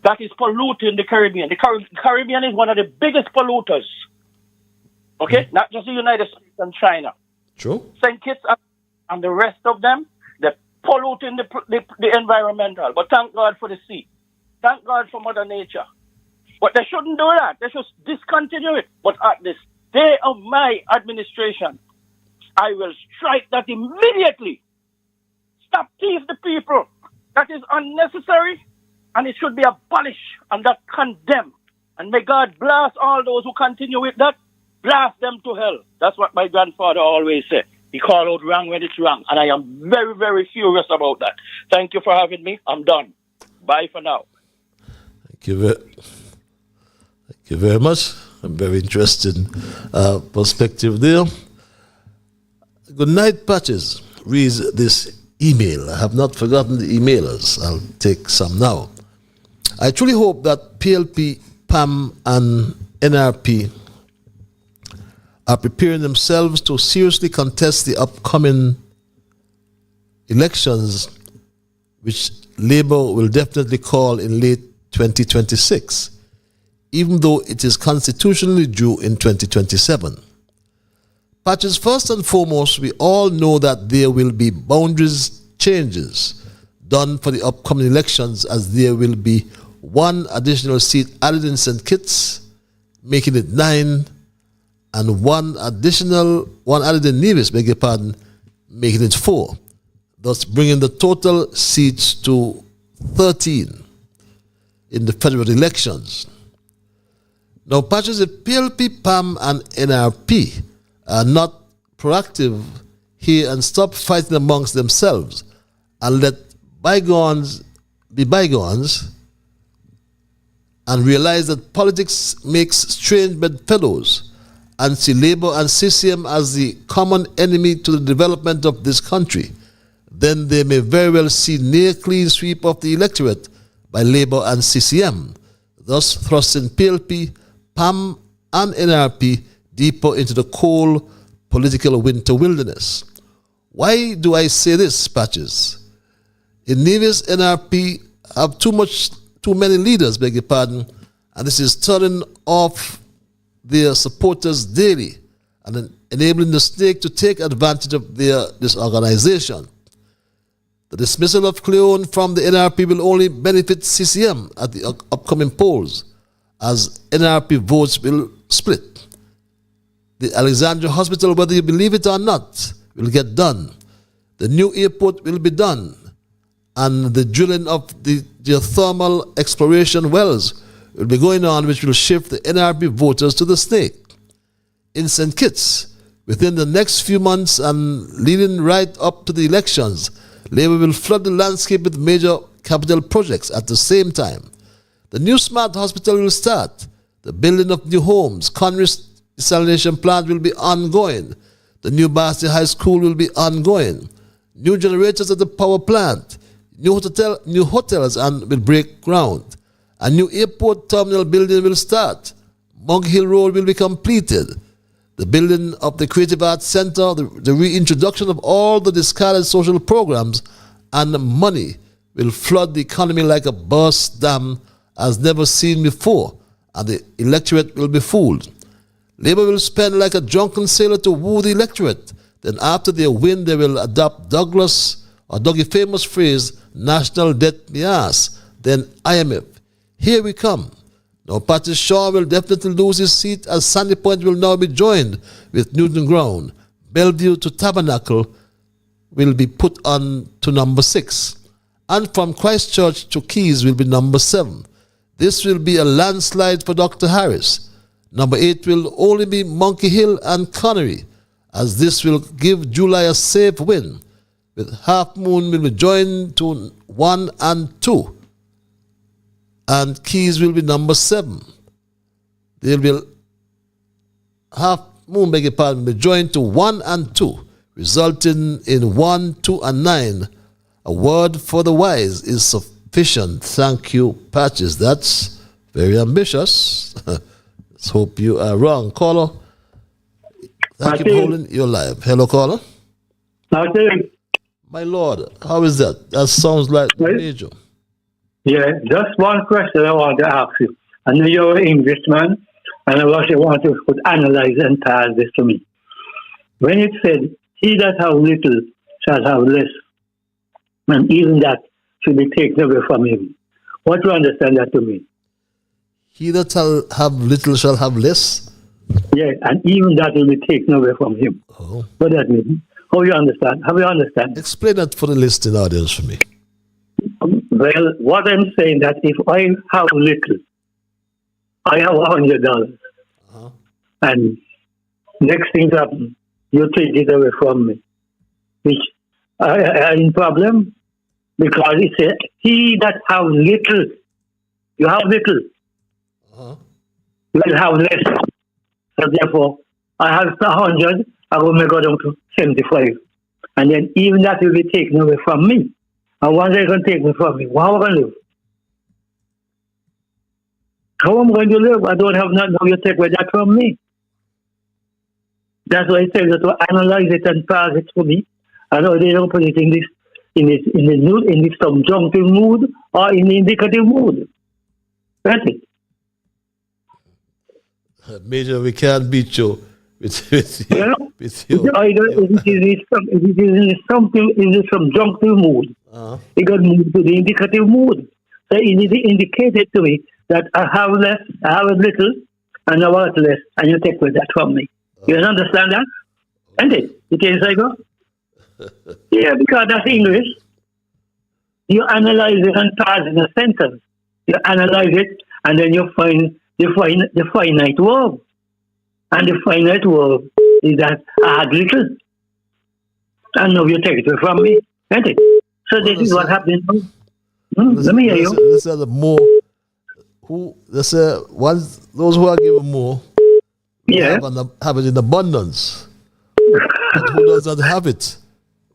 That is polluting the Caribbean. The Caribbean is one of the biggest polluters. Okay? Not just the United States and China. True. St. Kitts and the rest of them, they're polluting the environmental. But thank God for the sea. Thank God for Mother Nature. But they shouldn't do that. They should discontinue it. But at this day of my administration, I will strike that immediately. Stop thief the people. That is unnecessary, and it should be abolished and that condemned. And may God blast all those who continue with that. Blast them to hell. That's what my grandfather always said. He called out wrong when it's wrong. And I am very, very furious about that. Thank you for having me. I'm done. Bye for now. Thank you very much. I'm very interested perspective there. Good night, Patches. Reads this email. I have not forgotten the emailers. I'll take some now. I truly hope that PLP, PAM, and NRP are preparing themselves to seriously contest the upcoming elections, which Labour will definitely call in late 2026, even though it is constitutionally due in 2027. Patches, first and foremost, we all know that there will be boundaries changes done for the upcoming elections, as there will be one additional seat added in St. Kitts, making it 9, and one added in Nevis, beg your pardon, making it 4, thus bringing the total seats to 13 in the federal elections. Now, Patches, if PLP, PAM, and NRP are not proactive here and stop fighting amongst themselves and let bygones be bygones and realize that politics makes strange bedfellows, and see Labour and CCM as the common enemy to the development of this country, then they may very well see near clean sweep of the electorate by Labour and CCM, thus thrusting PLP, PAM, and NRP deeper into the cold political winter wilderness. Why do I say this, Patches? In Nevis, NRP have too many leaders, beg your pardon, and this is turning off their supporters daily and enabling the snake to take advantage of their disorganization. The dismissal of Cleone from the NRP will only benefit CCM at the upcoming polls, as NRP votes will split. The Alexandria Hospital, whether you believe it or not, will get done. The new airport will be done, and the drilling of the geothermal exploration wells will be going on, which will shift the NRP voters to the snake. In St. Kitts, within the next few months and leading right up to the elections, Labour will flood the landscape with major capital projects at the same time. The new smart hospital will start. The building of new homes, Connery desalination plant will be ongoing. The new Basti High School will be ongoing. New generators at the power plant. New hotels and will break ground. A new airport terminal building will start. Monk Hill Road will be completed. The building of the Creative Arts Center, the reintroduction of all the discarded social programs, and money will flood the economy like a burst dam as never seen before, and the electorate will be fooled. Labour will spend like a drunken sailor to woo the electorate. Then after they win, they will adopt Dougie's famous phrase, national debt me ass, then IMF. Here we come. Now Patrice Shaw will definitely lose his seat, as Sandy Point will now be joined with Newton Ground. Bellevue to Tabernacle will be put on to number 6. And from Christchurch to Keys will be number 7. This will be a landslide for Dr. Harris. Number 8 will only be Monkey Hill and Connery, as this will give July a safe win. With Half Moon will be joined to 1 and 2. And Keys will be number 7. There will be Half Moon, beg your pardon, will be joined to 1 and 2, resulting in 1, 2, and 9. A word for the wise is sufficient. Thank you, Patches. That's very ambitious. Let's hope you are wrong. Caller, thank you for holding your live. Hello, caller. My lord, how is that? That sounds like major. Yeah, just one question I want to ask you. I know you're an Englishman, and I also want to analyze and pass this to me. When it said, he that have little shall have less, and even that should be taken away from him, what do you understand that to mean? He that shall have little shall have less? Yeah, and even that will be taken away from him. Oh. What does that mean? How you understand? How you understand? Explain that for the listening audience for me. Well, what I'm saying that if I have little, I have $100, and next thing happens, you take it away from me, which I in problem, because it says he that have little, you have little, you will have less. So therefore, I have 100, I will make it down to 75, and then even that will be taken away from me. And once they can take me from me, how am I going to live? How am I going to live? I don't have nothing. How you take away that from me? That's why I say that to analyze it and pass it to me. I know they don't put it in this subjunctive mood or in the indicative mood. That's it. Major, we can't beat you with you. Either it is something in the subjunctive mood. It got moved to the indicative mood. So it indicated to me that I have less, I have a little, and I want less, and you take away that from me. You understand that? Isn't it? You can say go? Yeah, because that's English. You analyze it and pass in a sentence. You analyze it, and then you find the finite verb. And the finite verb is that I had little. And now you take it away from me. Isn't it? So this is what happened. Let me hear you. Let's say the more those who are given more, have it in abundance. But who does not have it,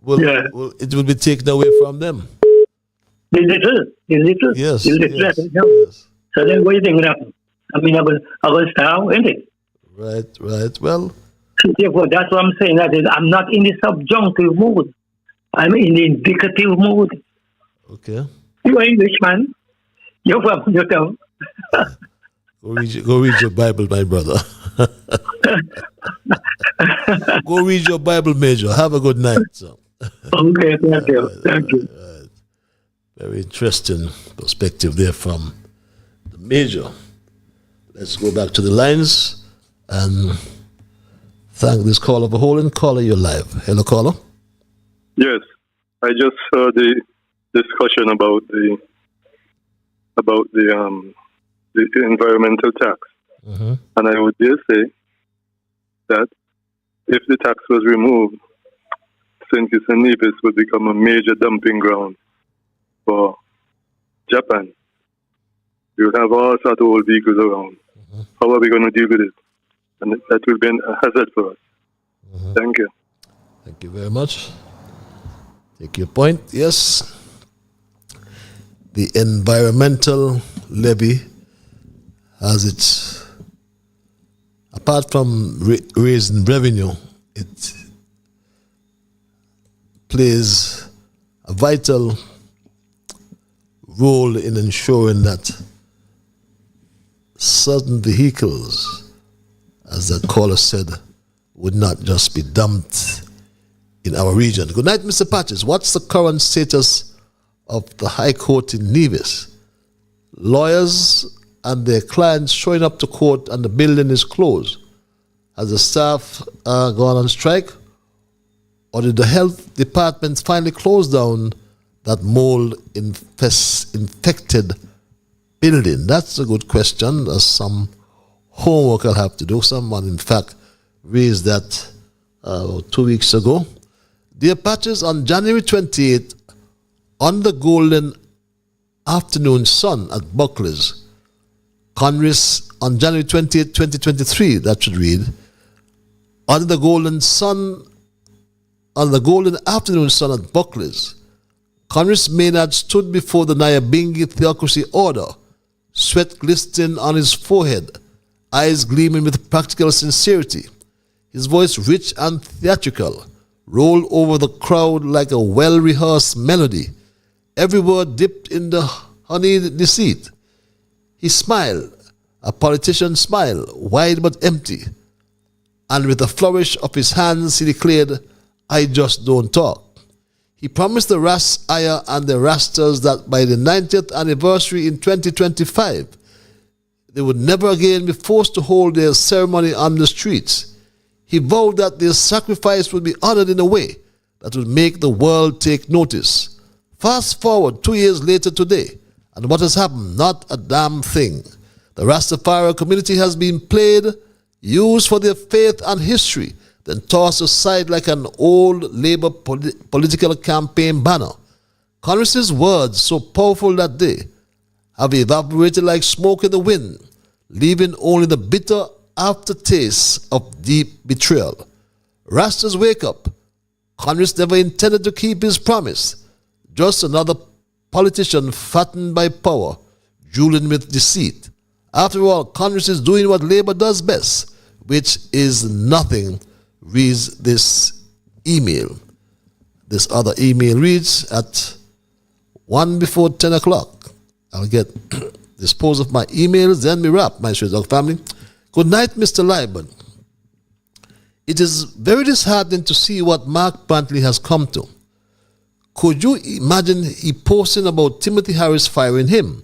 it will be taken away from them. The little. Yes. Yes. So then what do you think will happen? I mean, I'm going to starve, isn't it? Right. Well, therefore, that's what I'm saying. That is, I'm not in the subjunctive mood. I'm in the indicative mood. Okay. You're Englishman. You're from your town. Go read your Bible, my brother. Go read your Bible, Major. Have a good night. So. Okay, thank you. Thank you. Very interesting perspective there from the Major. Let's go back to the lines and thank this caller for holding. Caller, you're live. Hello, caller. Yes, I just heard the discussion about the environmental tax, and I would dare say that if the tax was removed, St. Kitts and Nevis would become a major dumping ground for Japan. You will have all sorts of old vehicles around. How are we going to deal with it? And that will be a hazard for us. Thank you. Thank you very much. Take your point. Yes. The environmental levy has its, apart from raising revenue, it plays a vital role in ensuring that certain vehicles, as the caller said, would not just be dumped in our region. Good night, Mr. Patches. What's the current status of the High Court in Nevis? Lawyers and their clients showing up to court and the building is closed. Has the staff gone on strike? Or did the health department finally close down that mold infected building? That's a good question. There's some homework I'll have to do. Someone, in fact, raised that 2 weeks ago. Dear Patches, on January 28th, on the golden afternoon sun at Buckley's, Congress, on January 28th, 2023, that should read, on the golden afternoon sun at Buckley's, Congress Maynard stood before the Nyabingi Theocracy Order, sweat glistening on his forehead, eyes gleaming with practical sincerity. His voice rich and theatrical, rolled over the crowd like a well-rehearsed melody, every word dipped in the honeyed deceit. He smiled, a politician's smile, wide but empty, and with a flourish of his hands he declared, I just don't talk. He promised the Ras Aya and the Rastas that by the 90th anniversary in 2025, they would never again be forced to hold their ceremony on the streets. He vowed that their sacrifice would be honored in a way that would make the world take notice. Fast forward 2 years later today, and what has happened? Not a damn thing. The Rastafari community has been played, used for their faith and history, then tossed aside like an old Labour political campaign banner. Congress's words, so powerful that day, have evaporated like smoke in the wind, leaving only the bitter aftertaste of deep betrayal. Rastas, wake up. Congress never intended to keep his promise. Just another politician fattened by power, drooling with deceit. After all, Congress is doing what Labour does best, which is nothing. Reads this email. This other email reads at 1 before 10 o'clock. I'll get dispose of my emails, then we wrap, my Stray Dog family. Good night, Mr. Liburd. It is very disheartening to see what Mark Brantley has come to. Could you imagine he posting about Timothy Harris firing him?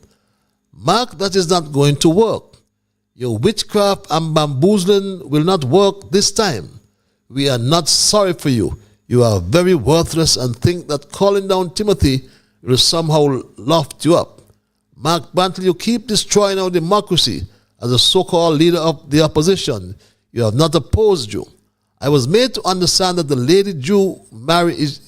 Mark, that is not going to work. Your witchcraft and bamboozling will not work this time. We are not sorry for you. You are very worthless and think that calling down Timothy will somehow loft you up. Mark Brantley, you keep destroying our democracy as a so-called leader of the opposition. You have not opposed you. I was made to understand that the lady Jew married is...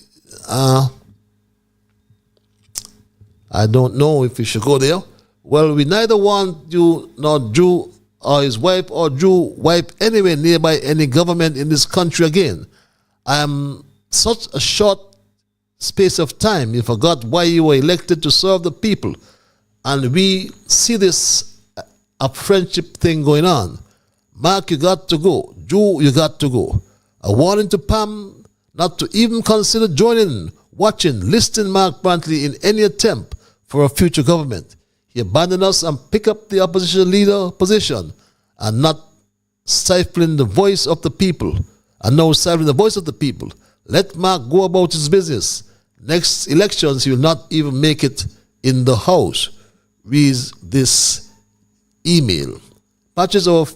I don't know if we should go there. Well, we neither want you nor Jew or his wife or Jew wife anywhere nearby any government in this country again. I am such a short space of time. You forgot why you were elected to serve the people. And we see this a friendship thing going on. Mark, you got to go. Jew, you got to go. A warning to Pam not to even consider joining, watching, listening Mark Brantley in any attempt for a future government. He abandoned us and picked up the opposition leader position and stifling the voice of the people, and now stifling the voice of the people. Let Mark go about his business. Next elections, he will not even make it in the House. Reads this email. Patches of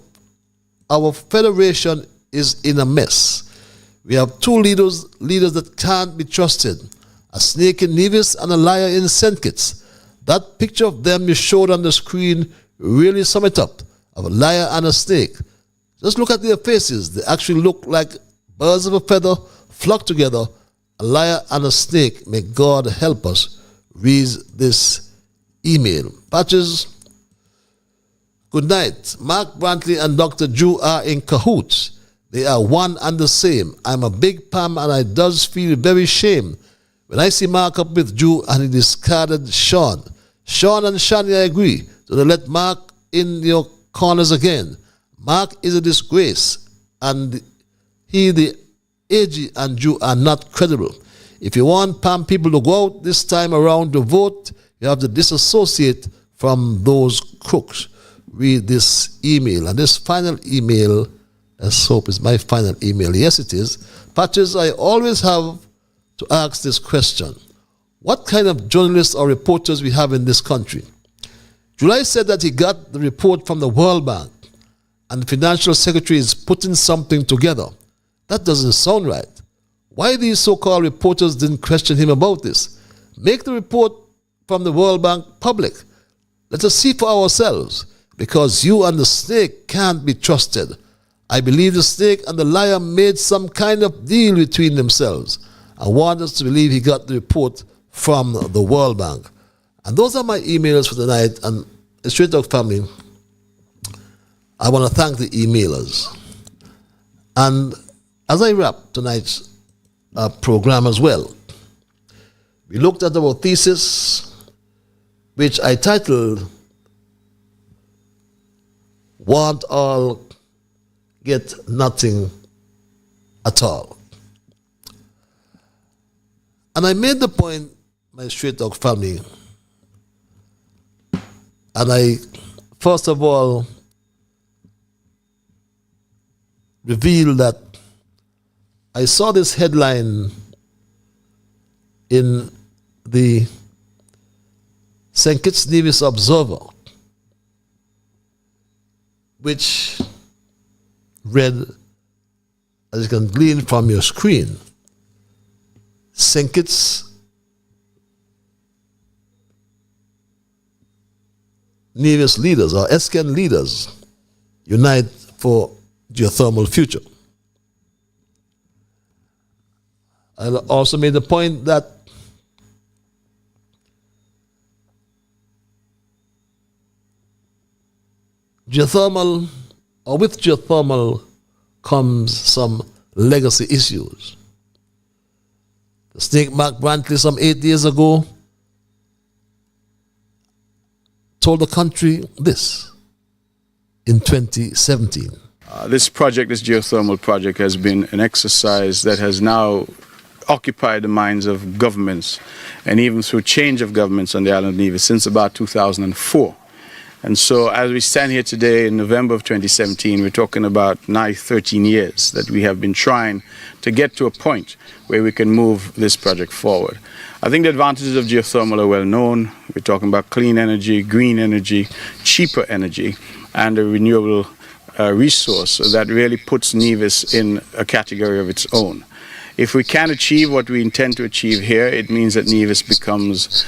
our federation is in a mess. We have two leaders that can't be trusted. A snake in Nevis and a liar in St. Kitts. That picture of them you showed on the screen really sum it up, of a liar and a snake. Just look at their faces. They actually look like birds of a feather flock together. A liar and a snake. May God help us. Reads this email. Patches, good night. Mark Brantley and Dr. Drew are in cahoots. They are one and the same. I'm a big Pam and I does feel very shame when I see Mark up with Drew and he discarded Sean. Sean and Shani, I agree. So they let Mark in your corners again. Mark is a disgrace and he, the AG and Drew are not credible. If you want Pam people to go out this time around to vote, you have to disassociate from those crooks. Read this email. And this final email, let's hope it's my final email. Yes, it is. Patches, I always have to ask this question. What kind of journalists or reporters we have in this country? July said that he got the report from the World Bank and the financial secretary is putting something together. That doesn't sound right. Why these so-called reporters didn't question him about this? Make the report from the World Bank public. Let us see for ourselves, because you and the snake can't be trusted. I believe the snake and the liar made some kind of deal between themselves. I want us to believe he got the report from the World Bank. And those are my emails for tonight. And Straight Talk family, I want to thank the emailers. And as I wrap tonight's program as well, we looked at our thesis, which I titled, Want All, Get Nothing at All. And I made the point, my Straight Talk family, and I, first of all, revealed that I saw this headline in the St. Kitts Nevis Observer, which read, as you can glean from your screen, St. Kitts Nevis leaders, or SCAN leaders, unite for geothermal future. I also made the point that geothermal, or with geothermal, comes some legacy issues. The snake Mark Brantley some 8 years ago told the country this in 2017. This project, this geothermal project, has been an exercise that has now occupied the minds of governments, and even through change of governments on the island of Nevis since about 2004. And so as we stand here today in November of 2017, we're talking about now 13 years that we have been trying to get to a point where we can move this project forward. I think the advantages of geothermal are well known. We're talking about clean energy, green energy, cheaper energy, and a renewable resource that really puts Nevis in a category of its own. If we can achieve what we intend to achieve here, it means that Nevis becomes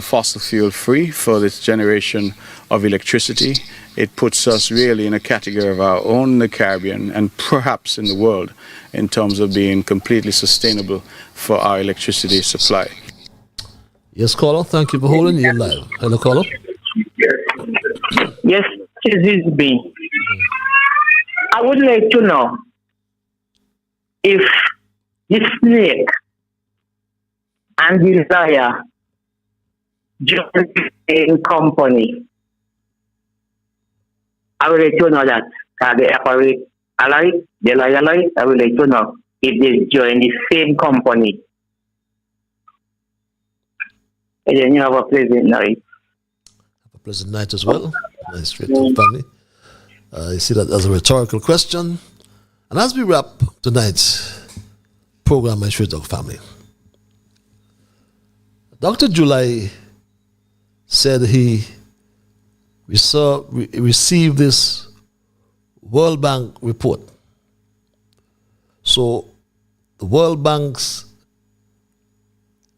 fossil fuel free for its generation of electricity. It puts us really in a category of our own in the Caribbean and perhaps in the world in terms of being completely sustainable for our electricity supply. Yes, caller, thank you for holding you live. Hello, caller. Yes, this is me. I would like to know if the snake and the liar join the same company. I would like to know that. They operate alike, they lie alike. I would like to know if they join the same company. And then you have a pleasant night. Have a pleasant night as well. Nice Straight Talk family. I see that as a rhetorical question. And as we wrap tonight's program, my Straight Talk family, Dr. July said he received this World Bank report. So the World Bank's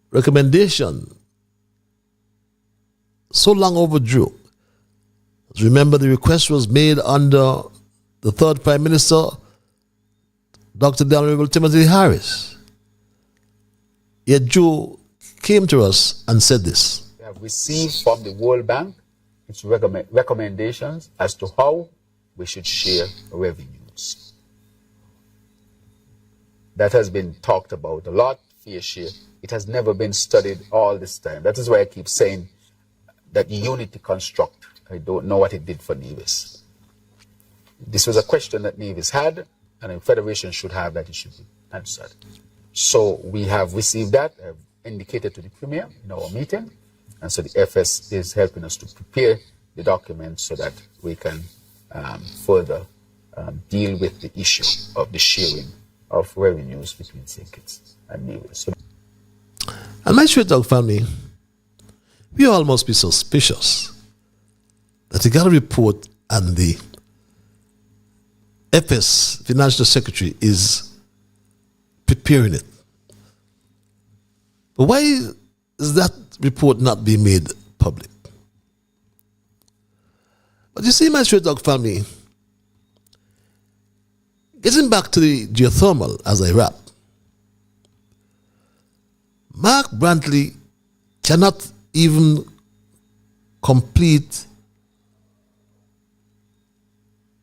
recommendation, so long overdue. Remember, the request was made under the third Prime Minister, Dr. the Honorable Timothy Harris. Yet Joe came to us and said this. We have received from the World Bank its recommendations as to how we should share revenues. That has been talked about a lot, fair share. It has never been studied all this time. That is why I keep saying that the unity construct, I don't know what it did for Nevis. This was a question that Nevis had, and the Federation should have that it should be answered. So we have received that, I've indicated to the Premier in our meeting, and so the FS is helping us to prepare the documents so that we can further deal with the issue of the sharing of revenues between St. Kitts and Nevis. So, and my Straight Talk family, we all must be suspicious that you got a report and the FS Financial Secretary is preparing it. But why is that report not being made public? But you see, my Straight Talk family, getting back to the geothermal as I wrap, Mark Brantley cannot even complete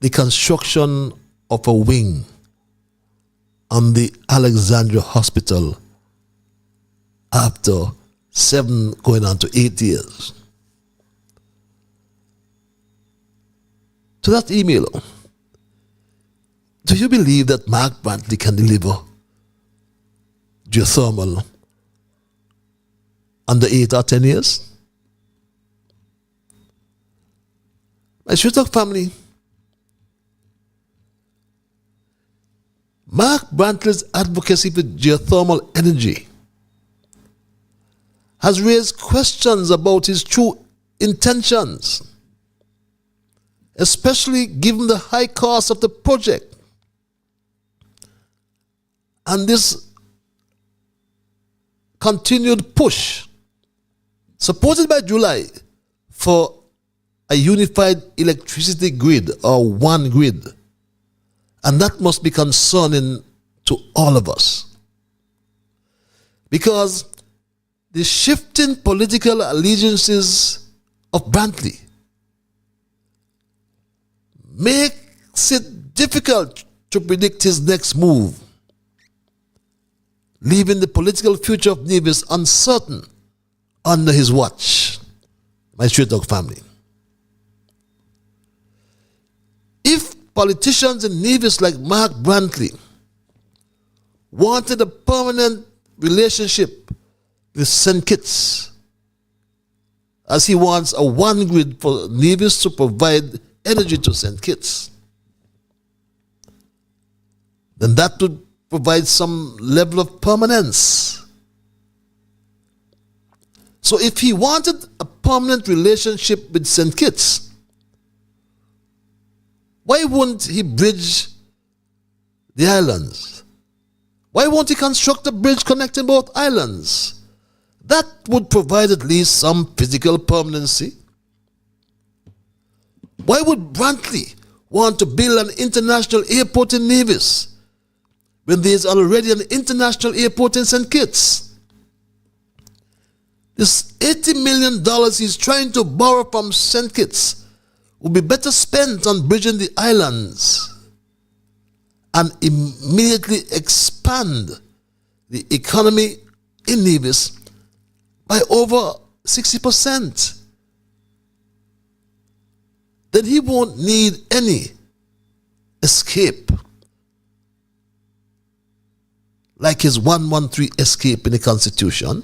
the construction of a wing on the Alexandria Hospital after 7 going on to 8 years. To that email, do you believe that Mark Brantley can deliver geothermal under 8 or 10 years? My Straight Talk family, Mark Brantley's advocacy for geothermal energy has raised questions about his true intentions, especially given the high cost of the project and this continued push supported by July for a unified electricity grid or one grid. And that must be concerning to all of us. Because the shifting political allegiances of Brantley makes it difficult to predict his next move, leaving the political future of Nevis uncertain under his watch. My Straight Talk family, if politicians in Nevis like Mark Brantley wanted a permanent relationship with St. Kitts, as he wants a one grid for Nevis to provide energy to St. Kitts, then that would provide some level of permanence. So if he wanted a permanent relationship with St. Kitts, why wouldn't he bridge the islands? Why won't he construct a bridge connecting both islands? That would provide at least some physical permanency. Why would Brantley want to build an international airport in Nevis when there is already an international airport in St. Kitts? This $80 million he's trying to borrow from St. Kitts would be better spent on bridging the islands and immediately expand the economy in Nevis by over 60%. Then he won't need any escape like his 113 escape in the Constitution.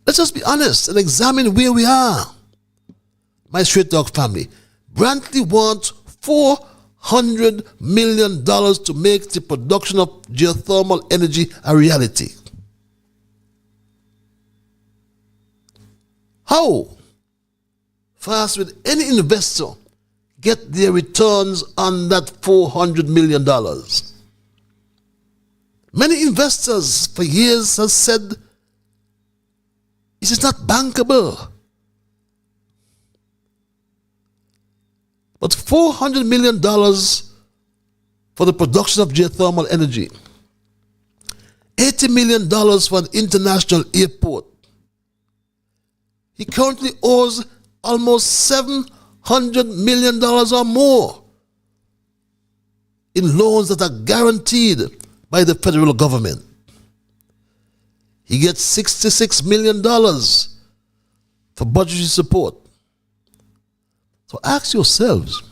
Let's just be honest and examine where we are. My Straight Talk family, Brantley wants $400 million to make the production of geothermal energy a reality. How fast will any investor get their returns on that $400 million? Many investors for years have said it is not bankable. But $400 million for the production of geothermal energy, $80 million for an international airport. He currently owes almost $700 million or more in loans that are guaranteed by the federal government. He gets $66 million for budgetary support. So ask yourselves,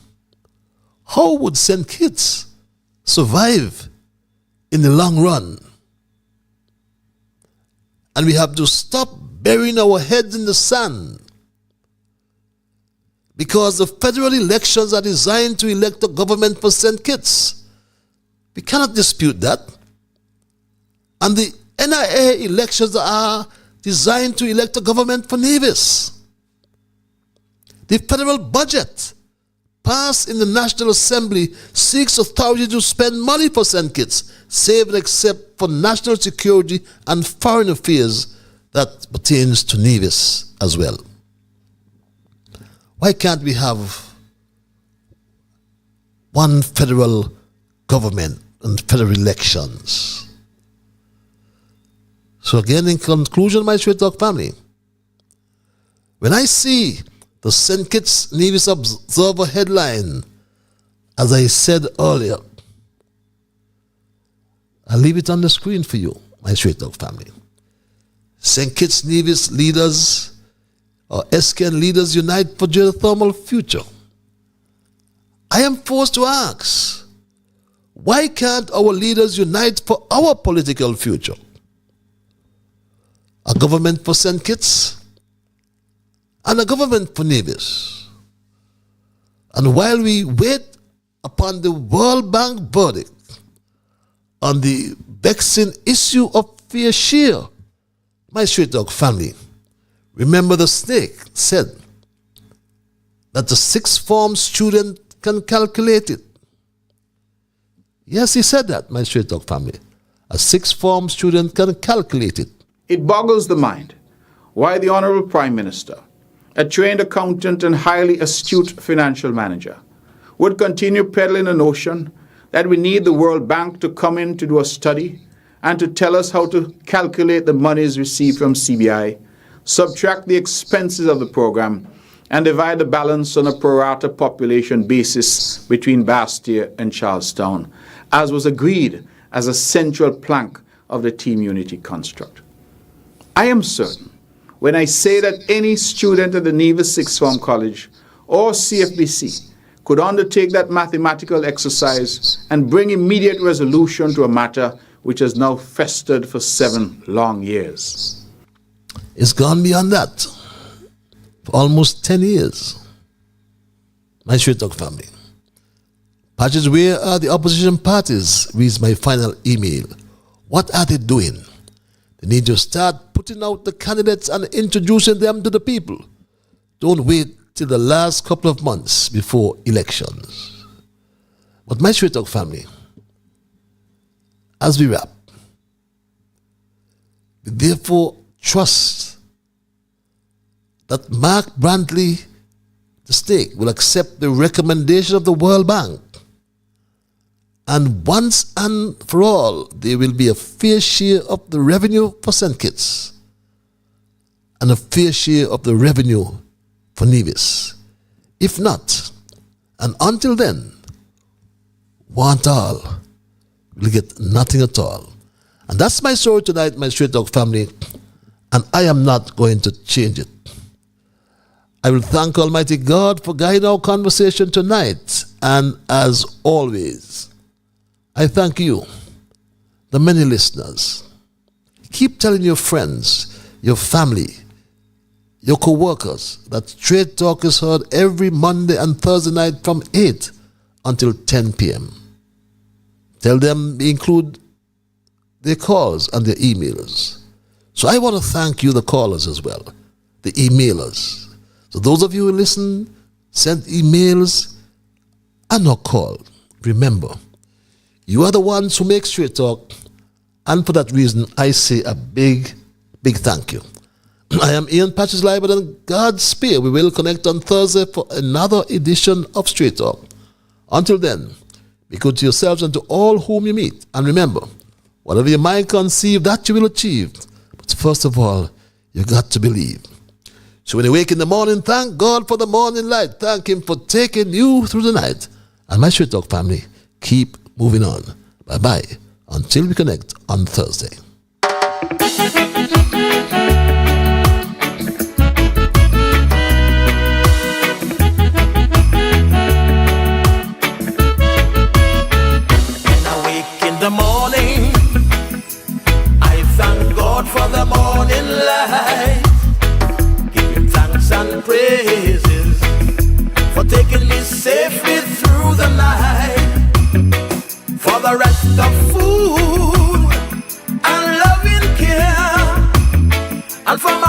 how would St. Kitts survive in the long run? And we have to stop burying our heads in the sand, because the federal elections are designed to elect a government for St. Kitts. We cannot dispute that. And the NIA elections are designed to elect a government for Nevis. The federal budget passed in the National Assembly seeks authority to spend money for St. Kitts, save and except for national security and foreign affairs that pertains to Nevis as well. Why can't we have one federal government and federal elections? So again, in conclusion, my Straight Talk family, when I see the St. Kitts Nevis Observer headline, as I said earlier, I'll leave it on the screen for you, my Straight Talk family. St. Kitts Nevis leaders, or SKN leaders, unite for geothermal future. I am forced to ask, why can't our leaders unite for our political future? A government for St. Kitts and a government for Nevis. And while we wait upon the World Bank verdict on the vexing issue of fair share, my Straight Talk family, remember the snake said that the sixth form student can calculate it. Yes, he said that, my Straight Talk family. A sixth form student can calculate it. It boggles the mind why the Honorable Prime Minister, a trained accountant and highly astute financial manager, would continue peddling a notion that we need the World Bank to come in to do a study and to tell us how to calculate the monies received from CBI, subtract the expenses of the program, and divide the balance on a pro rata population basis between Bastia and Charlestown, as was agreed as a central plank of the Team Unity construct. I am certain when I say that any student at the Nevis Sixth Form College or CFBC could undertake that mathematical exercise and bring immediate resolution to a matter which has now festered for 7 long years. It's gone beyond that for almost 10 years. My Straight Talk family. Patches, where are the opposition parties? Reads my final email. What are they doing? They need to start putting out the candidates and introducing them to the people. Don't wait till the last couple of months before elections. But my Straight Talk family, as we wrap, we therefore trust that Mark Brantley, the snake, will accept the recommendation of the World Bank. And once and for all, there will be a fair share of the revenue for St. Kitts and a fair share of the revenue for Nevis. If not, and until then, one all will get nothing at all. And that's my story tonight, my Straight Talk family, and I am not going to change it. I will thank Almighty God for guiding our conversation tonight, and as always, I thank you, the many listeners. Keep telling your friends, your family, your co-workers that Straight Talk is heard every Monday and Thursday night from 8 until 10 p.m. Tell them we include their calls and their emails. So I want to thank you, the callers as well, the emailers. So those of you who listen, send emails, and not call. Remember, you are the ones who make Straight Talk, and for that reason, I say a big, big thank you. I am Ian Patches Liburd, and Godspeed. We will connect on Thursday for another edition of Straight Talk. Until then, be good to yourselves and to all whom you meet. And remember, whatever your mind conceive, that you will achieve. But first of all, you got to believe. So when you wake in the morning, thank God for the morning light. Thank Him for taking you through the night. And my Straight Talk family, keep moving on. Bye-bye. Until we connect on Thursday. The morning, I thank God for the morning light. Give Him thanks and praises for taking me safely through the night. For the rest of food and loving care, and for my